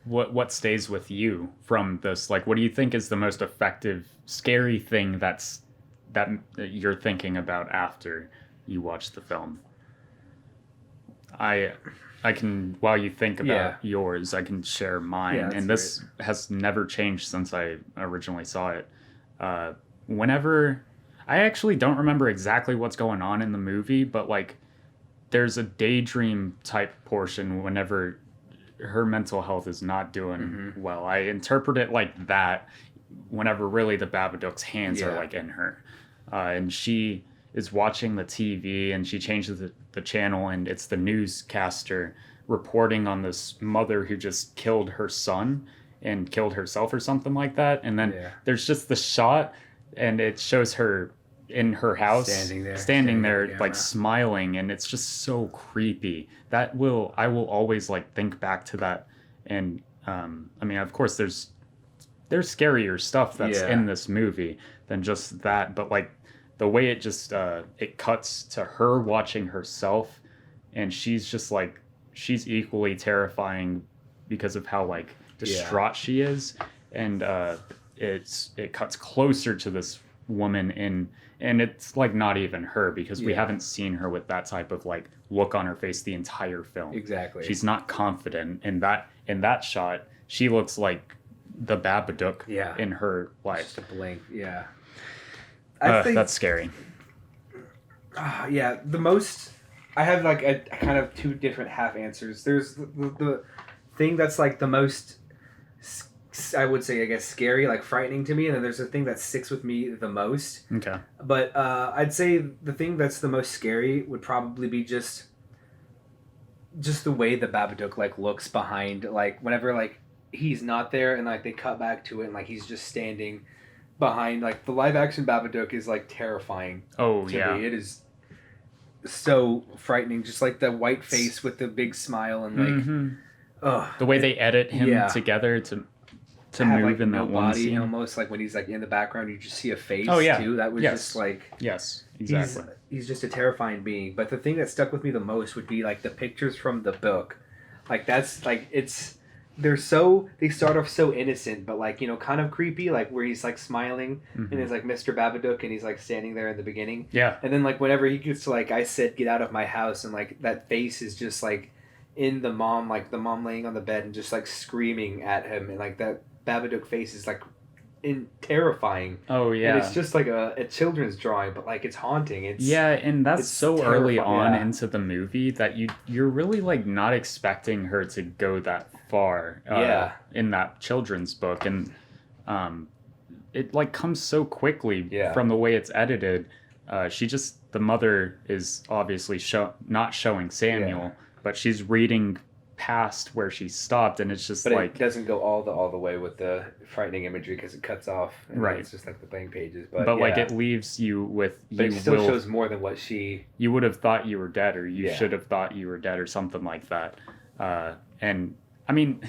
Speaker 2: what stays with you from this? Like, what do you think is the most effective, scary thing that you're thinking about after you watch the film? I can, while you think about yours, I can share mine,
Speaker 1: Yeah,
Speaker 2: and
Speaker 1: that's
Speaker 2: this has never changed since I originally saw it. Whenever I actually don't remember exactly what's going on in the movie, but like there's a daydream type portion whenever her mental health is not doing well. I interpret it like that whenever really the Babadook's hands are like in her. And she is watching the TV and she changes the channel and it's the newscaster reporting on this mother who just killed her son and killed herself or something like that. And then there's just the shot and it shows her in her house standing there like smiling, and it's just so creepy. I will always like think back to that. And I mean, of course there's scarier stuff that's in this movie than just that, but like the way it just it cuts to her watching herself and she's just like she's equally terrifying because of how like distraught she is. And it cuts closer to this woman and it's like not even her because we haven't seen her with that type of like look on her face the entire film.
Speaker 1: Exactly.
Speaker 2: She's not confident in that shot. She looks like the Babadook in her life.
Speaker 1: Just a blink. Yeah.
Speaker 2: I think that's scary.
Speaker 1: Yeah, the most I have like a kind of two different half answers. There's the thing that's like the most I would say, I guess, scary, like frightening to me, and then there's a thing that sticks with me the most.
Speaker 2: Okay.
Speaker 1: But I'd say the thing that's the most scary would probably be just the way the Babadook like looks behind, like whenever like he's not there and like they cut back to it and like he's just standing behind. Like the live action Babadook is like terrifying.
Speaker 2: Oh
Speaker 1: to
Speaker 2: yeah.
Speaker 1: me. It is so frightening, just like the white face with the big smile and like
Speaker 2: the way they edit him together to
Speaker 1: have,
Speaker 2: move
Speaker 1: like,
Speaker 2: in
Speaker 1: no
Speaker 2: that one
Speaker 1: body,
Speaker 2: scene.
Speaker 1: almost like when he's like in the background you just see a face too. That was just like
Speaker 2: exactly.
Speaker 1: He's just a terrifying being. But the thing that stuck with me the most would be like the pictures from the book. Like that's like they start off so innocent but like kind of creepy, like where he's like smiling and it's like Mr. Babadook and he's like standing there in the beginning. And then like whenever he gets to like I said get out of my house and like that face is just like in the mom, like the mom laying on the bed and just like screaming at him, and like that Babadook face is like terrifying.
Speaker 2: Oh yeah.
Speaker 1: And it's just like a children's drawing, but like it's haunting.
Speaker 2: And that's so early on into the movie that you're really like not expecting her to go that far in that children's book, and it like comes so quickly from the way it's edited. The mother is obviously not showing Samuel, but she's reading past where she stopped, and it's just but like
Speaker 1: it doesn't go all the way with the frightening imagery because it cuts off and it's just like the blank pages, but
Speaker 2: like it leaves you with
Speaker 1: but it still shows more than what you
Speaker 2: would have thought you were dead, or you should have thought you were dead, or something like that. And I mean,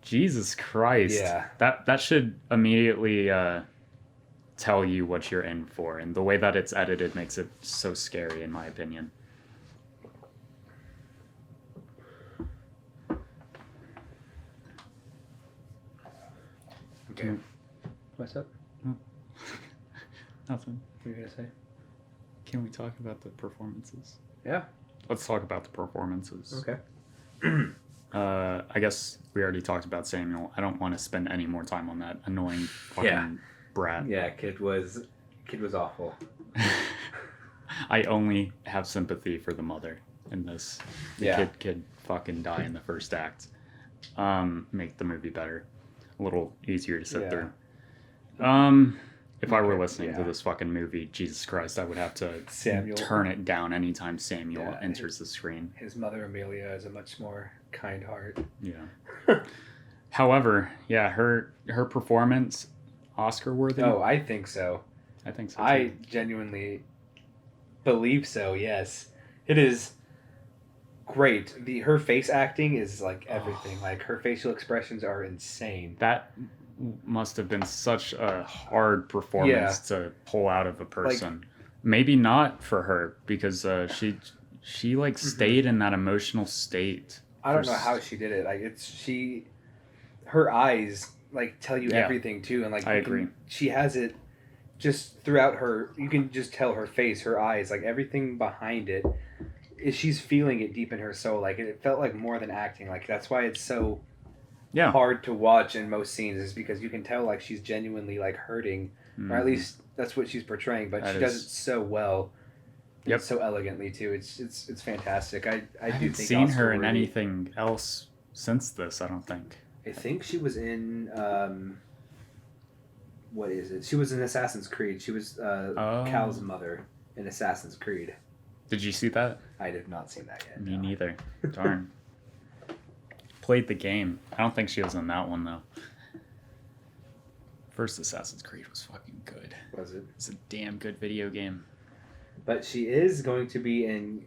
Speaker 2: Jesus Christ, that should immediately tell you what you're in for, and the way that it's edited makes it so scary in my opinion.
Speaker 1: Okay. What's up?
Speaker 2: Nothing.
Speaker 1: What are you gonna say?
Speaker 2: Can we talk about the performances?
Speaker 1: Yeah.
Speaker 2: let's talk about the performances.
Speaker 1: Okay.
Speaker 2: I guess we already talked about Samuel. I don't want to spend any more time on that annoying fucking brat.
Speaker 1: Yeah, kid was awful.
Speaker 2: I only have sympathy for the mother in this. The kid fucking die in the first act. Make the movie better. A little easier to sit through. If I were listening to this fucking movie, Jesus Christ, I would have to turn it down anytime Samuel enters the screen.
Speaker 1: His mother, Amelia, is a much more kind heart.
Speaker 2: Yeah. However, her performance, Oscar worthy.
Speaker 1: Oh, I think so.
Speaker 2: I think so too.
Speaker 1: I genuinely believe so. Yes, it is great. Her face acting is like everything. Like her facial expressions are insane.
Speaker 2: That must have been such a hard performance to pull out of a person. Like, maybe not for her because she like stayed in that emotional state.
Speaker 1: I don't know how she did it. Like her eyes like tell you everything too, and like
Speaker 2: I agree.
Speaker 1: She has it just throughout her. You can just tell her face, her eyes, like everything behind it. She's feeling it deep in her soul. Like it felt like more than acting. Like that's why it's so hard to watch in most scenes, is because you can tell like she's genuinely like hurting, or at least that's what she's portraying. But she does it so well, so elegantly too. It's fantastic. I do think
Speaker 2: seen her in anything else since this. I don't think.
Speaker 1: I think she was in what is it? She was in Assassin's Creed. She was Cal's mother in Assassin's Creed.
Speaker 2: Did you see that?
Speaker 1: I did not see that yet.
Speaker 2: Me neither. Darn. Played the game. I don't think she was in that one though. First Assassin's Creed was fucking good.
Speaker 1: Was it?
Speaker 2: It's a damn good video game.
Speaker 1: But she is going to be in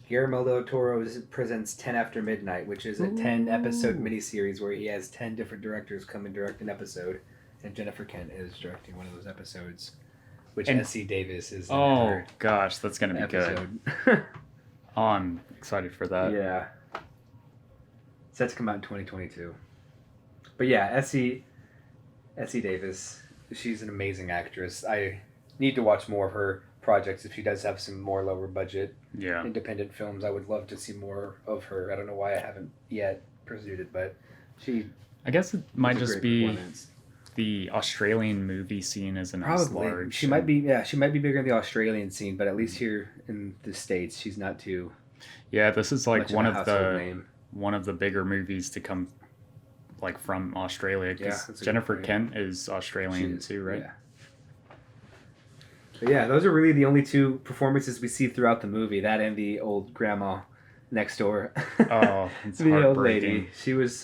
Speaker 1: Guillermo del Toro's Presents 10 After Midnight, which is a 10-episode miniseries where he has 10 different directors come and direct an episode, and Jennifer Kent is directing one of those episodes, which Essie Davis is in her
Speaker 2: gosh, that's going to be
Speaker 1: episode.
Speaker 2: Good. Oh, I'm excited for that.
Speaker 1: Yeah. Set to come out in 2022. But yeah, Essie Davis, she's an amazing actress. I need to watch more of her projects if she does have some more lower budget independent films. I would love to see more of her. I don't know why I haven't yet pursued it, but
Speaker 2: I guess it might just be the Australian movie scene isn't as large.
Speaker 1: She might be bigger in the Australian scene, but at least here in the States she's not too.
Speaker 2: Yeah, this is like one of the bigger movies to come like from Australia, because Jennifer Kent is Australian too, right?
Speaker 1: Yeah. But yeah, those are really the only two performances we see throughout the movie. That and the old grandma next door.
Speaker 2: Oh, it's
Speaker 1: the old lady. She's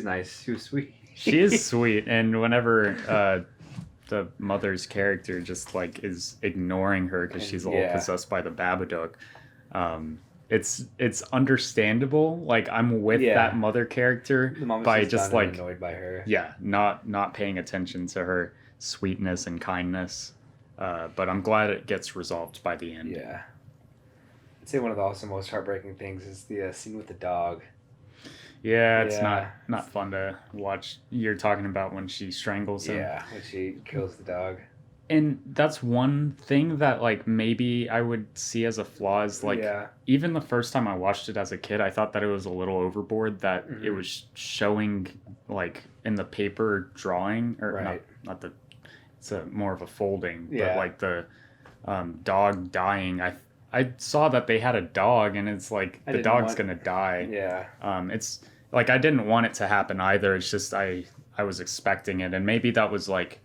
Speaker 1: nice. She was sweet.
Speaker 2: She is sweet, and whenever the mother's character just like is ignoring her because she's all possessed by the Babadook, it's understandable. Like I'm with that mother character by just like
Speaker 1: annoyed by her.
Speaker 2: Yeah, not paying attention to her sweetness and kindness. But I'm glad it gets resolved by the end.
Speaker 1: Yeah. I'd say one of the also most heartbreaking things is the scene with the dog.
Speaker 2: Yeah, it's not fun to watch. You're talking about when she strangles him.
Speaker 1: Yeah, when she kills the dog.
Speaker 2: And that's one thing that like maybe I would see as a flaw is like even the first time I watched it as a kid, I thought that it was a little overboard that it was showing like in the paper drawing or not the it's more of a folding, but like the dog dying. I saw that they had a dog, and it's like the dog's gonna die.
Speaker 1: Yeah.
Speaker 2: It's like I didn't want it to happen either. It's just I was expecting it, and maybe that was like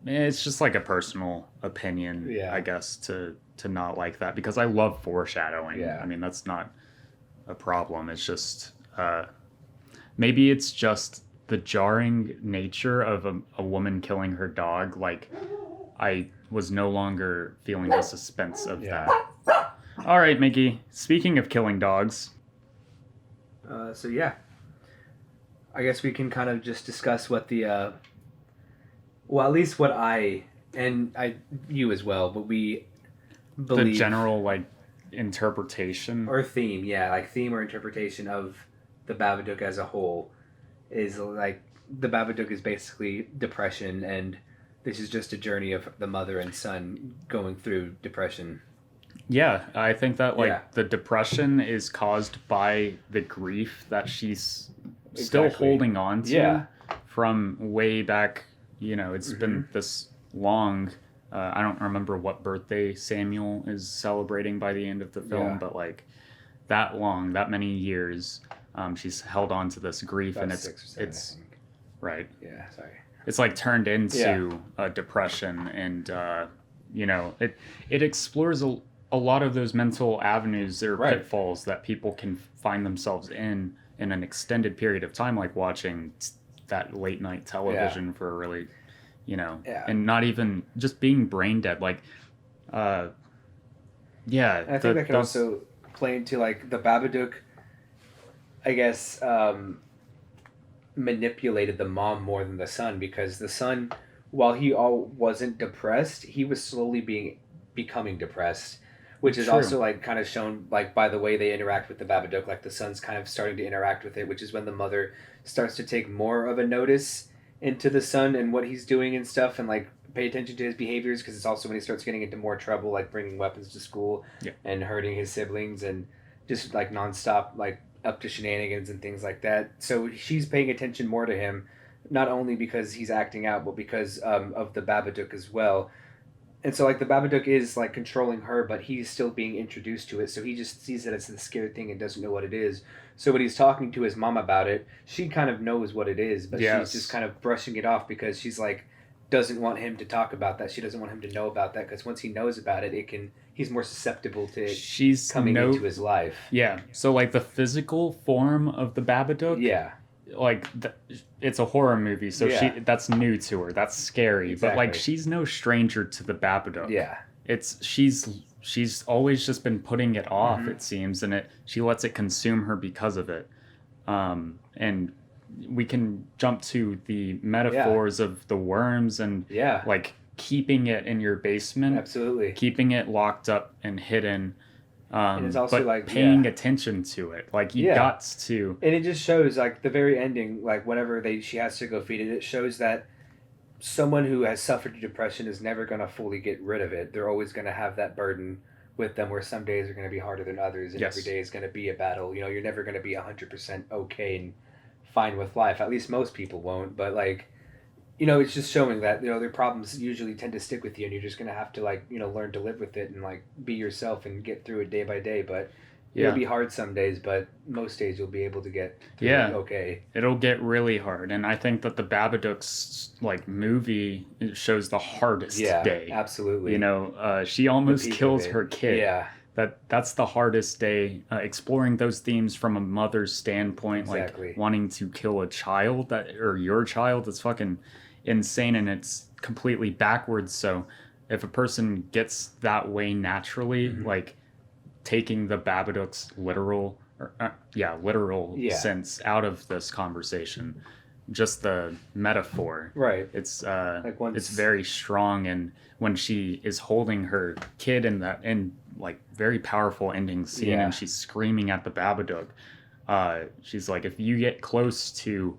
Speaker 2: it's just like a personal opinion, I guess, to not like that, because I love foreshadowing.
Speaker 1: Yeah.
Speaker 2: I mean, that's not a problem. It's just maybe it's just the jarring nature of a woman killing her dog. Like I was no longer feeling the suspense of that. All right, Mickey, speaking of killing dogs.
Speaker 1: So yeah, I guess we can kind of just discuss what the well, at least what you as well, but we believe
Speaker 2: the general like interpretation
Speaker 1: or theme, like theme or interpretation of the Babadook as a whole is like the Babadook is basically depression, and this is just a journey of the mother and son going through depression.
Speaker 2: Yeah, I think that the depression is caused by the grief that she's still holding on to from way back. It's been this long. I don't remember what birthday Samuel is celebrating by the end of the film, but that long, that many years, she's held on to this grief,
Speaker 1: About
Speaker 2: and
Speaker 1: 6 or 7,
Speaker 2: it's
Speaker 1: I think.
Speaker 2: right.
Speaker 1: Yeah, sorry.
Speaker 2: It's turned into a depression, and it explores a lot of those mental avenues or pitfalls that people can find themselves in an extended period of time, like watching that late night television for a really, and not even just being brain dead. And I
Speaker 1: think that could also play into the Babadook, I guess, manipulated the mom more than the son, because the son, while he wasn't depressed, he was slowly becoming depressed, which is also kind of shown by the way they interact with the Babadook. The son's kind of starting to interact with it, which is when the mother starts to take more of a notice into the son and what he's doing and stuff, and pay attention to his behaviors, because it's also when he starts getting into more trouble, bringing weapons to school and hurting his siblings and just nonstop up to shenanigans and things like that. So she's paying attention more to him, not only because he's acting out, but because of the Babadook as well. And so the Babadook is controlling her, but he's still being introduced to it, so he just sees it as the scary thing and doesn't know what it is. So when he's talking to his mom about it, she kind of knows what it is, but she's just kind of brushing it off, because she's doesn't want him to talk about that. She doesn't want him to know about that, because once he knows about it, he's more susceptible to it coming into his life.
Speaker 2: Yeah. So the physical form of the Babadook. Yeah. It's a horror movie, so that's new to her. That's scary, exactly. But she's no stranger to the Babadook. Yeah. She's always just been putting it off, it seems, and she lets it consume her because of it. And we can jump to the metaphors of the worms and keeping it in your basement.
Speaker 1: Absolutely.
Speaker 2: Keeping it locked up and hidden. And it's also but paying attention to it. You got to.
Speaker 1: And it just shows the very ending, whenever she has to go feed it, it shows that someone who has suffered depression is never going to fully get rid of it. They're always going to have that burden with them, where some days are going to be harder than others, and every day is going to be a battle. You're never going to be 100% okay and fine with life. At least most people won't, but it's just showing that their problems usually tend to stick with you, and you're just gonna have to learn to live with it and be yourself and get through it day by day. But it'll be hard some days, but most days you'll be able to get through it okay.
Speaker 2: It'll get really hard, and I think that the Babadook's movie shows the hardest day.
Speaker 1: Absolutely.
Speaker 2: She almost kills her kid. Yeah. That's the hardest day, exploring those themes from a mother's standpoint, wanting to kill a child or your child. It's fucking insane, and it's completely backwards. So if a person gets that way naturally, taking the Babadook's literal sense out of this conversation, just the metaphor, right? It's it's very strong, and when she is holding her kid in that very powerful ending scene, and she's screaming at the Babadook, she's if you get close to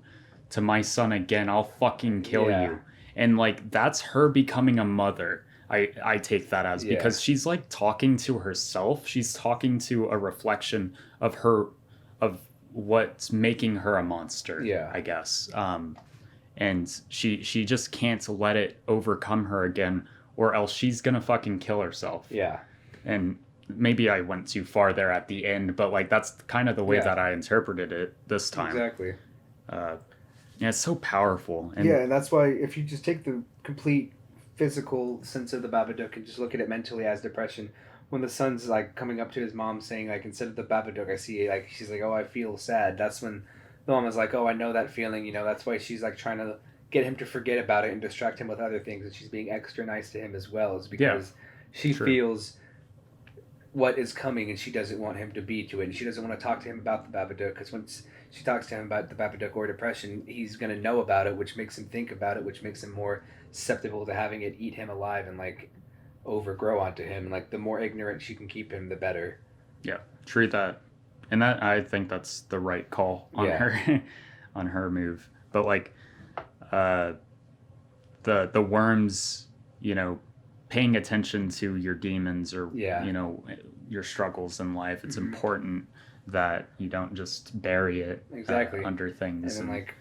Speaker 2: my son again, I'll fucking kill you. And that's her becoming a mother. I take that as, because she's talking to herself. She's talking to a reflection of what's making her a monster, I guess. And she just can't let it overcome her again, or else she's gonna fucking kill herself. Yeah. And maybe I went too far there at the end, but that's kind of the way that I interpreted it this time.
Speaker 1: Exactly.
Speaker 2: It's so powerful.
Speaker 1: And that's why if you just take the complete physical sense of the Babadook and just look at it mentally as depression, when the son's coming up to his mom saying instead of the Babadook I see she's oh, I feel sad, that's when the mom is oh, I know that feeling. That's why she's trying to get him to forget about it and distract him with other things, and she's being extra nice to him as well, is because she feels what is coming, and she doesn't want him to be to it, and she doesn't want to talk to him about the Babadook, because once she talks to him about the Babadook or depression, he's going to know about it, which makes him think about it, which makes him more susceptible to having it eat him alive and overgrow onto him. And the more ignorant she can keep him, the better.
Speaker 2: Yeah, true that. And that, I think that's the right call on her on her move. But the worms, paying attention to your demons or
Speaker 1: Yeah.
Speaker 2: your struggles in life. It's important that you don't just bury it
Speaker 1: Exactly.
Speaker 2: under things.
Speaker 1: And then like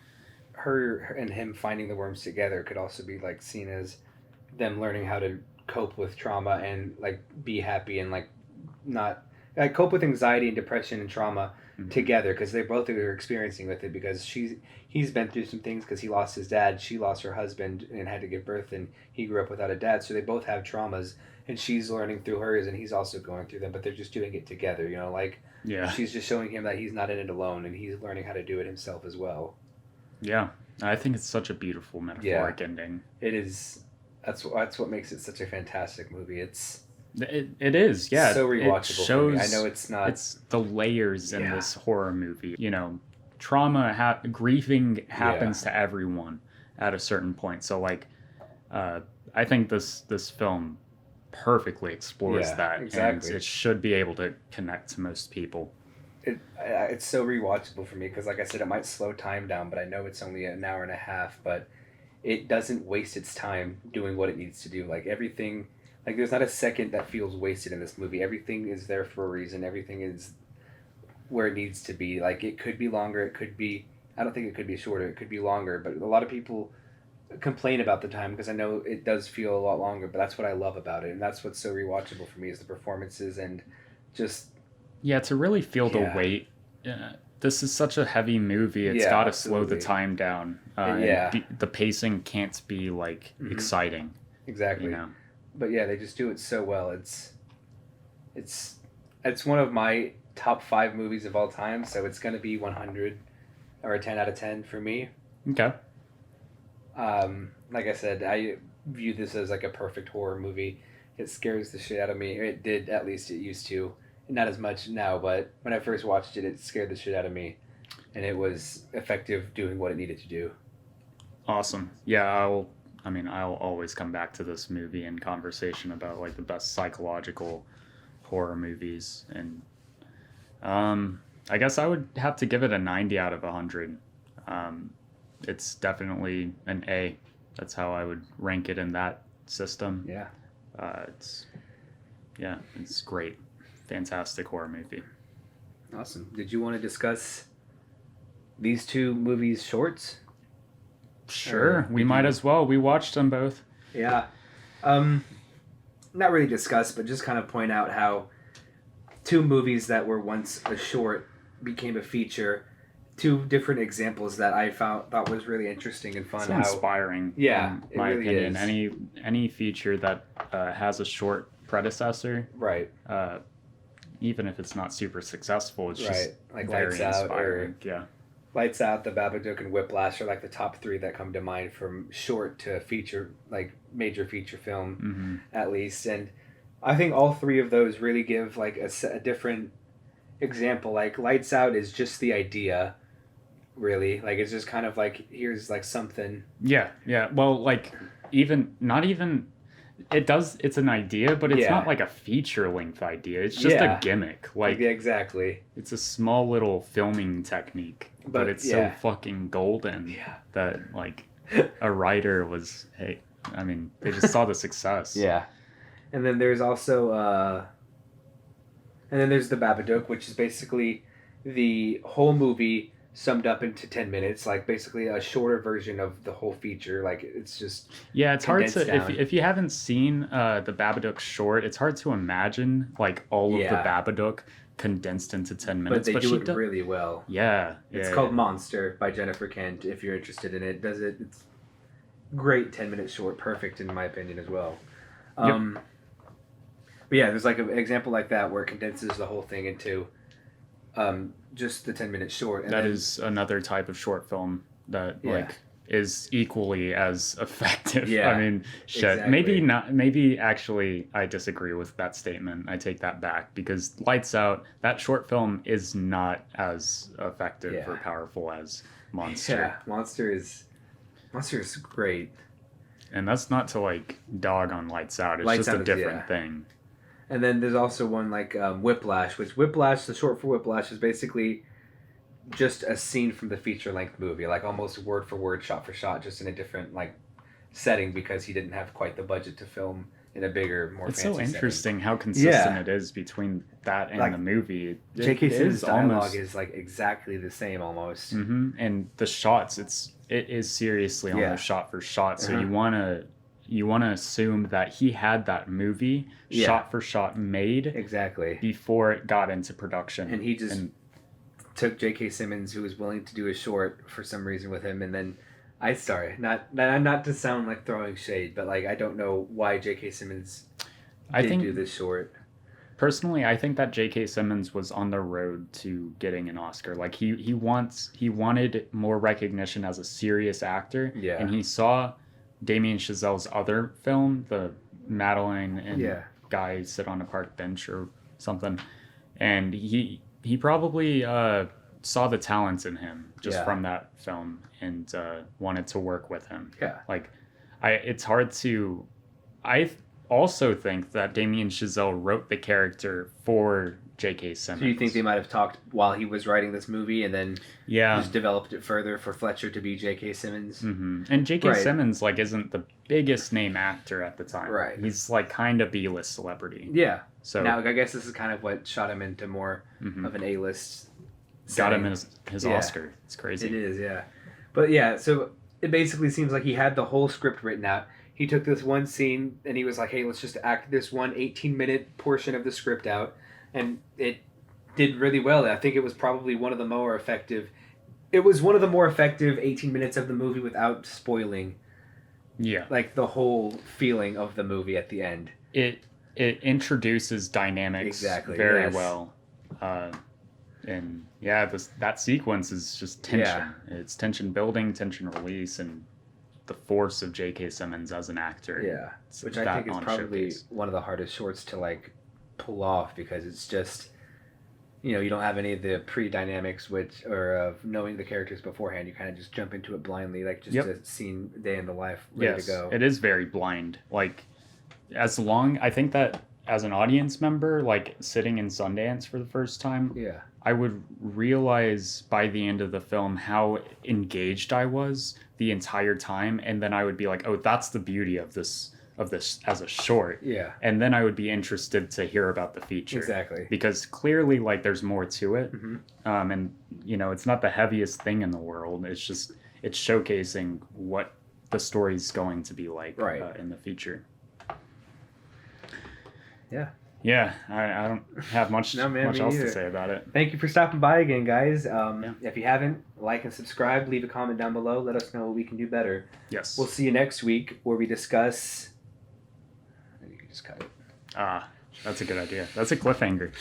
Speaker 1: her and him finding the worms together could also be like seen as them learning how to cope with trauma and like be happy and like not like cope with anxiety and depression and trauma together, because they both are experiencing with it, because he's been through some things because he lost his dad, she lost her husband and had to give birth, and he grew up without a dad, so they both have traumas, and she's learning through hers and he's also going through them, but they're just doing it together, like she's just showing him that he's not in it alone and he's learning how to do it himself as well.
Speaker 2: Yeah, I think it's such a beautiful metaphoric ending.
Speaker 1: It is. That's what makes it such a fantastic movie.
Speaker 2: It is, yeah.
Speaker 1: So rewatchable.
Speaker 2: It shows,
Speaker 1: for me. I know it's not.
Speaker 2: It's the layers in this horror movie. Trauma, grieving happens to everyone at a certain point. So, like, I think this film perfectly explores that,
Speaker 1: exactly.
Speaker 2: and it should be able to connect to most people.
Speaker 1: It's so rewatchable for me because, like I said, it might slow time down, but I know it's only an hour and a half, but it doesn't waste its time doing what it needs to do. Like everything. Like, there's not a second that feels wasted in this movie. Everything is there for a reason. Everything is where it needs to be. Like, it could be longer. It could be... I don't think it could be shorter. It could be longer. But a lot of people complain about the time because I know it does feel a lot longer. But that's what I love about it. And that's what's so rewatchable for me is the performances and just...
Speaker 2: Yeah, to really feel the weight. This is such a heavy movie. It's got to slow the time down. The pacing can't be, like, exciting.
Speaker 1: Exactly. But yeah, they just do it so well. It's one of my top 5 movies of all time, so it's going to be 100 or a 10 out of 10 for me.
Speaker 2: Okay.
Speaker 1: Like I said, I view this as like a perfect horror movie. It scares the shit out of me. It did, at least it used to. Not as much now, but when I first watched it, it scared the shit out of me. And it was effective doing what it needed to do.
Speaker 2: Awesome. Yeah, I'll always come back to this movie in conversation about like the best psychological horror movies, and I guess I would have to give it a 90 out of 100. It's definitely an A. That's how I would rank it in that system.
Speaker 1: Yeah.
Speaker 2: It's great. Fantastic horror movie.
Speaker 1: Awesome. Did you want to discuss these 2 movies' shorts?
Speaker 2: Sure, we might as well. We watched them both.
Speaker 1: Yeah. Not really discuss, but just kind of point out how 2 movies that were once a short became a feature. 2 different examples that I thought was really interesting and fun.
Speaker 2: So inspiring.
Speaker 1: Yeah,
Speaker 2: in my
Speaker 1: really
Speaker 2: opinion.
Speaker 1: is.
Speaker 2: Any feature that has a short predecessor,
Speaker 1: right?
Speaker 2: Even if it's not super successful, it's just
Speaker 1: like
Speaker 2: very
Speaker 1: Lights Out
Speaker 2: inspiring.
Speaker 1: Lights Out, The Babadook, and Whiplash are like the top 3 that come to mind from short to feature, like major feature film, at least. And I think all 3 of those really give like a different example. Like Lights Out is just the idea, really. Like it's just kind of like, here's like something.
Speaker 2: Yeah. Well, like not even. It's an idea, but it's not like a feature-length idea. It's just a gimmick. Like exactly. It's a small little filming technique, but it's so fucking golden that like a writer was. Hey, I mean, they just saw the success.
Speaker 1: Yeah, and then there's also, there's The Babadook, which is basically the whole movie summed up into 10 minutes, like basically a shorter version of the whole feature. Like it's just
Speaker 2: it's hard to if you haven't seen the Babadook short, it's hard to imagine like all of the Babadook condensed into 10 minutes.
Speaker 1: But they do it really well. It's called Monster by Jennifer Kent. If you're interested in it, it's great 10-minute short, perfect in my opinion as well. But yeah, there's like an example like that where it condenses the whole thing into just the 10-minute short.
Speaker 2: And that is another type of short film that like is equally as effective. I mean, shit. Exactly. Maybe not. Maybe actually, I disagree with that statement. I take that back because Lights Out, that short film, is not as effective or powerful as Monster.
Speaker 1: Yeah, Monster is great.
Speaker 2: And that's not to like dog on Lights Out. It's just a different thing.
Speaker 1: And then there's also one like Whiplash, the short for Whiplash is basically just a scene from the feature-length movie, like almost word for word, shot for shot, just in a different like setting because he didn't have quite the budget to film in a bigger, more
Speaker 2: it's
Speaker 1: fancy
Speaker 2: so interesting how consistent it is between that and
Speaker 1: like,
Speaker 2: the movie.
Speaker 1: J.K. Simmons' dialogue
Speaker 2: almost
Speaker 1: is like exactly the same almost.
Speaker 2: And the shots, it is seriously almost shot for shot. So you wanna assume that he had that movie shot for shot made
Speaker 1: exactly
Speaker 2: before it got into production,
Speaker 1: and he just took J.K. Simmons, who was willing to do a short for some reason with him, and then not to sound like throwing shade, but like I don't know why J.K. Simmons did do this short.
Speaker 2: Personally, I think that J.K. Simmons was on the road to getting an Oscar. Like he wanted more recognition as a serious actor, and he saw Damien Chazelle's other film, the Madeline and guy sit on a park bench or something, and he probably saw the talent in him just from that film and wanted to work with him.
Speaker 1: Yeah.
Speaker 2: Like, it's hard to... I also think that Damien Chazelle wrote the character for J.K. Simmons.
Speaker 1: So you think they might have talked while he was writing this movie and then just developed it further for Fletcher to be J.K. Simmons?
Speaker 2: Mm-hmm. And J.K. Simmons, like, isn't the biggest name actor at the time.
Speaker 1: Right.
Speaker 2: He's, like, kind of B-list celebrity.
Speaker 1: Yeah.
Speaker 2: So
Speaker 1: now, I guess this is kind of what shot him into more of an A-list
Speaker 2: got him his Oscar. It's crazy.
Speaker 1: It is, yeah. But yeah, so it basically seems like he had the whole script written out. He took this one scene and he was like, hey, let's just act this one 18-minute portion of the script out. And it did really well. I think it was probably one of the more effective. It was one of the more effective 18 minutes of the movie without spoiling like the whole feeling of the movie at the end.
Speaker 2: It introduces dynamics very well. And that sequence is just tension. Yeah. It's tension building, tension release, and the force of J.K. Simmons as an actor.
Speaker 1: Yeah, which I think is probably one of the hardest shorts to like pull off because it's just, you don't have any of the pre-dynamics of knowing the characters beforehand. You kind of just jump into it blindly, like just a scene day in the life ready to go.
Speaker 2: It is very blind. Like, I think that as an audience member, like sitting in Sundance for the first time, I would realize by the end of the film how engaged I was the entire time, and then I would be like, oh, that's the beauty of this as a short. Yeah. And then I would be interested to hear about the feature. Exactly. Because clearly, like, there's more to it. Mm-hmm. And, it's not the heaviest thing in the world. It's just, it's showcasing what the story's going to be like in the feature. Yeah. Yeah, I don't have much else to say about it.
Speaker 1: Thank you for stopping by again, guys. If you haven't, like and subscribe, leave a comment down below. Let us know what we can do better.
Speaker 2: Yes.
Speaker 1: We'll see you next week where we discuss... You can just cut it.
Speaker 2: That's a good idea. That's a cliffhanger.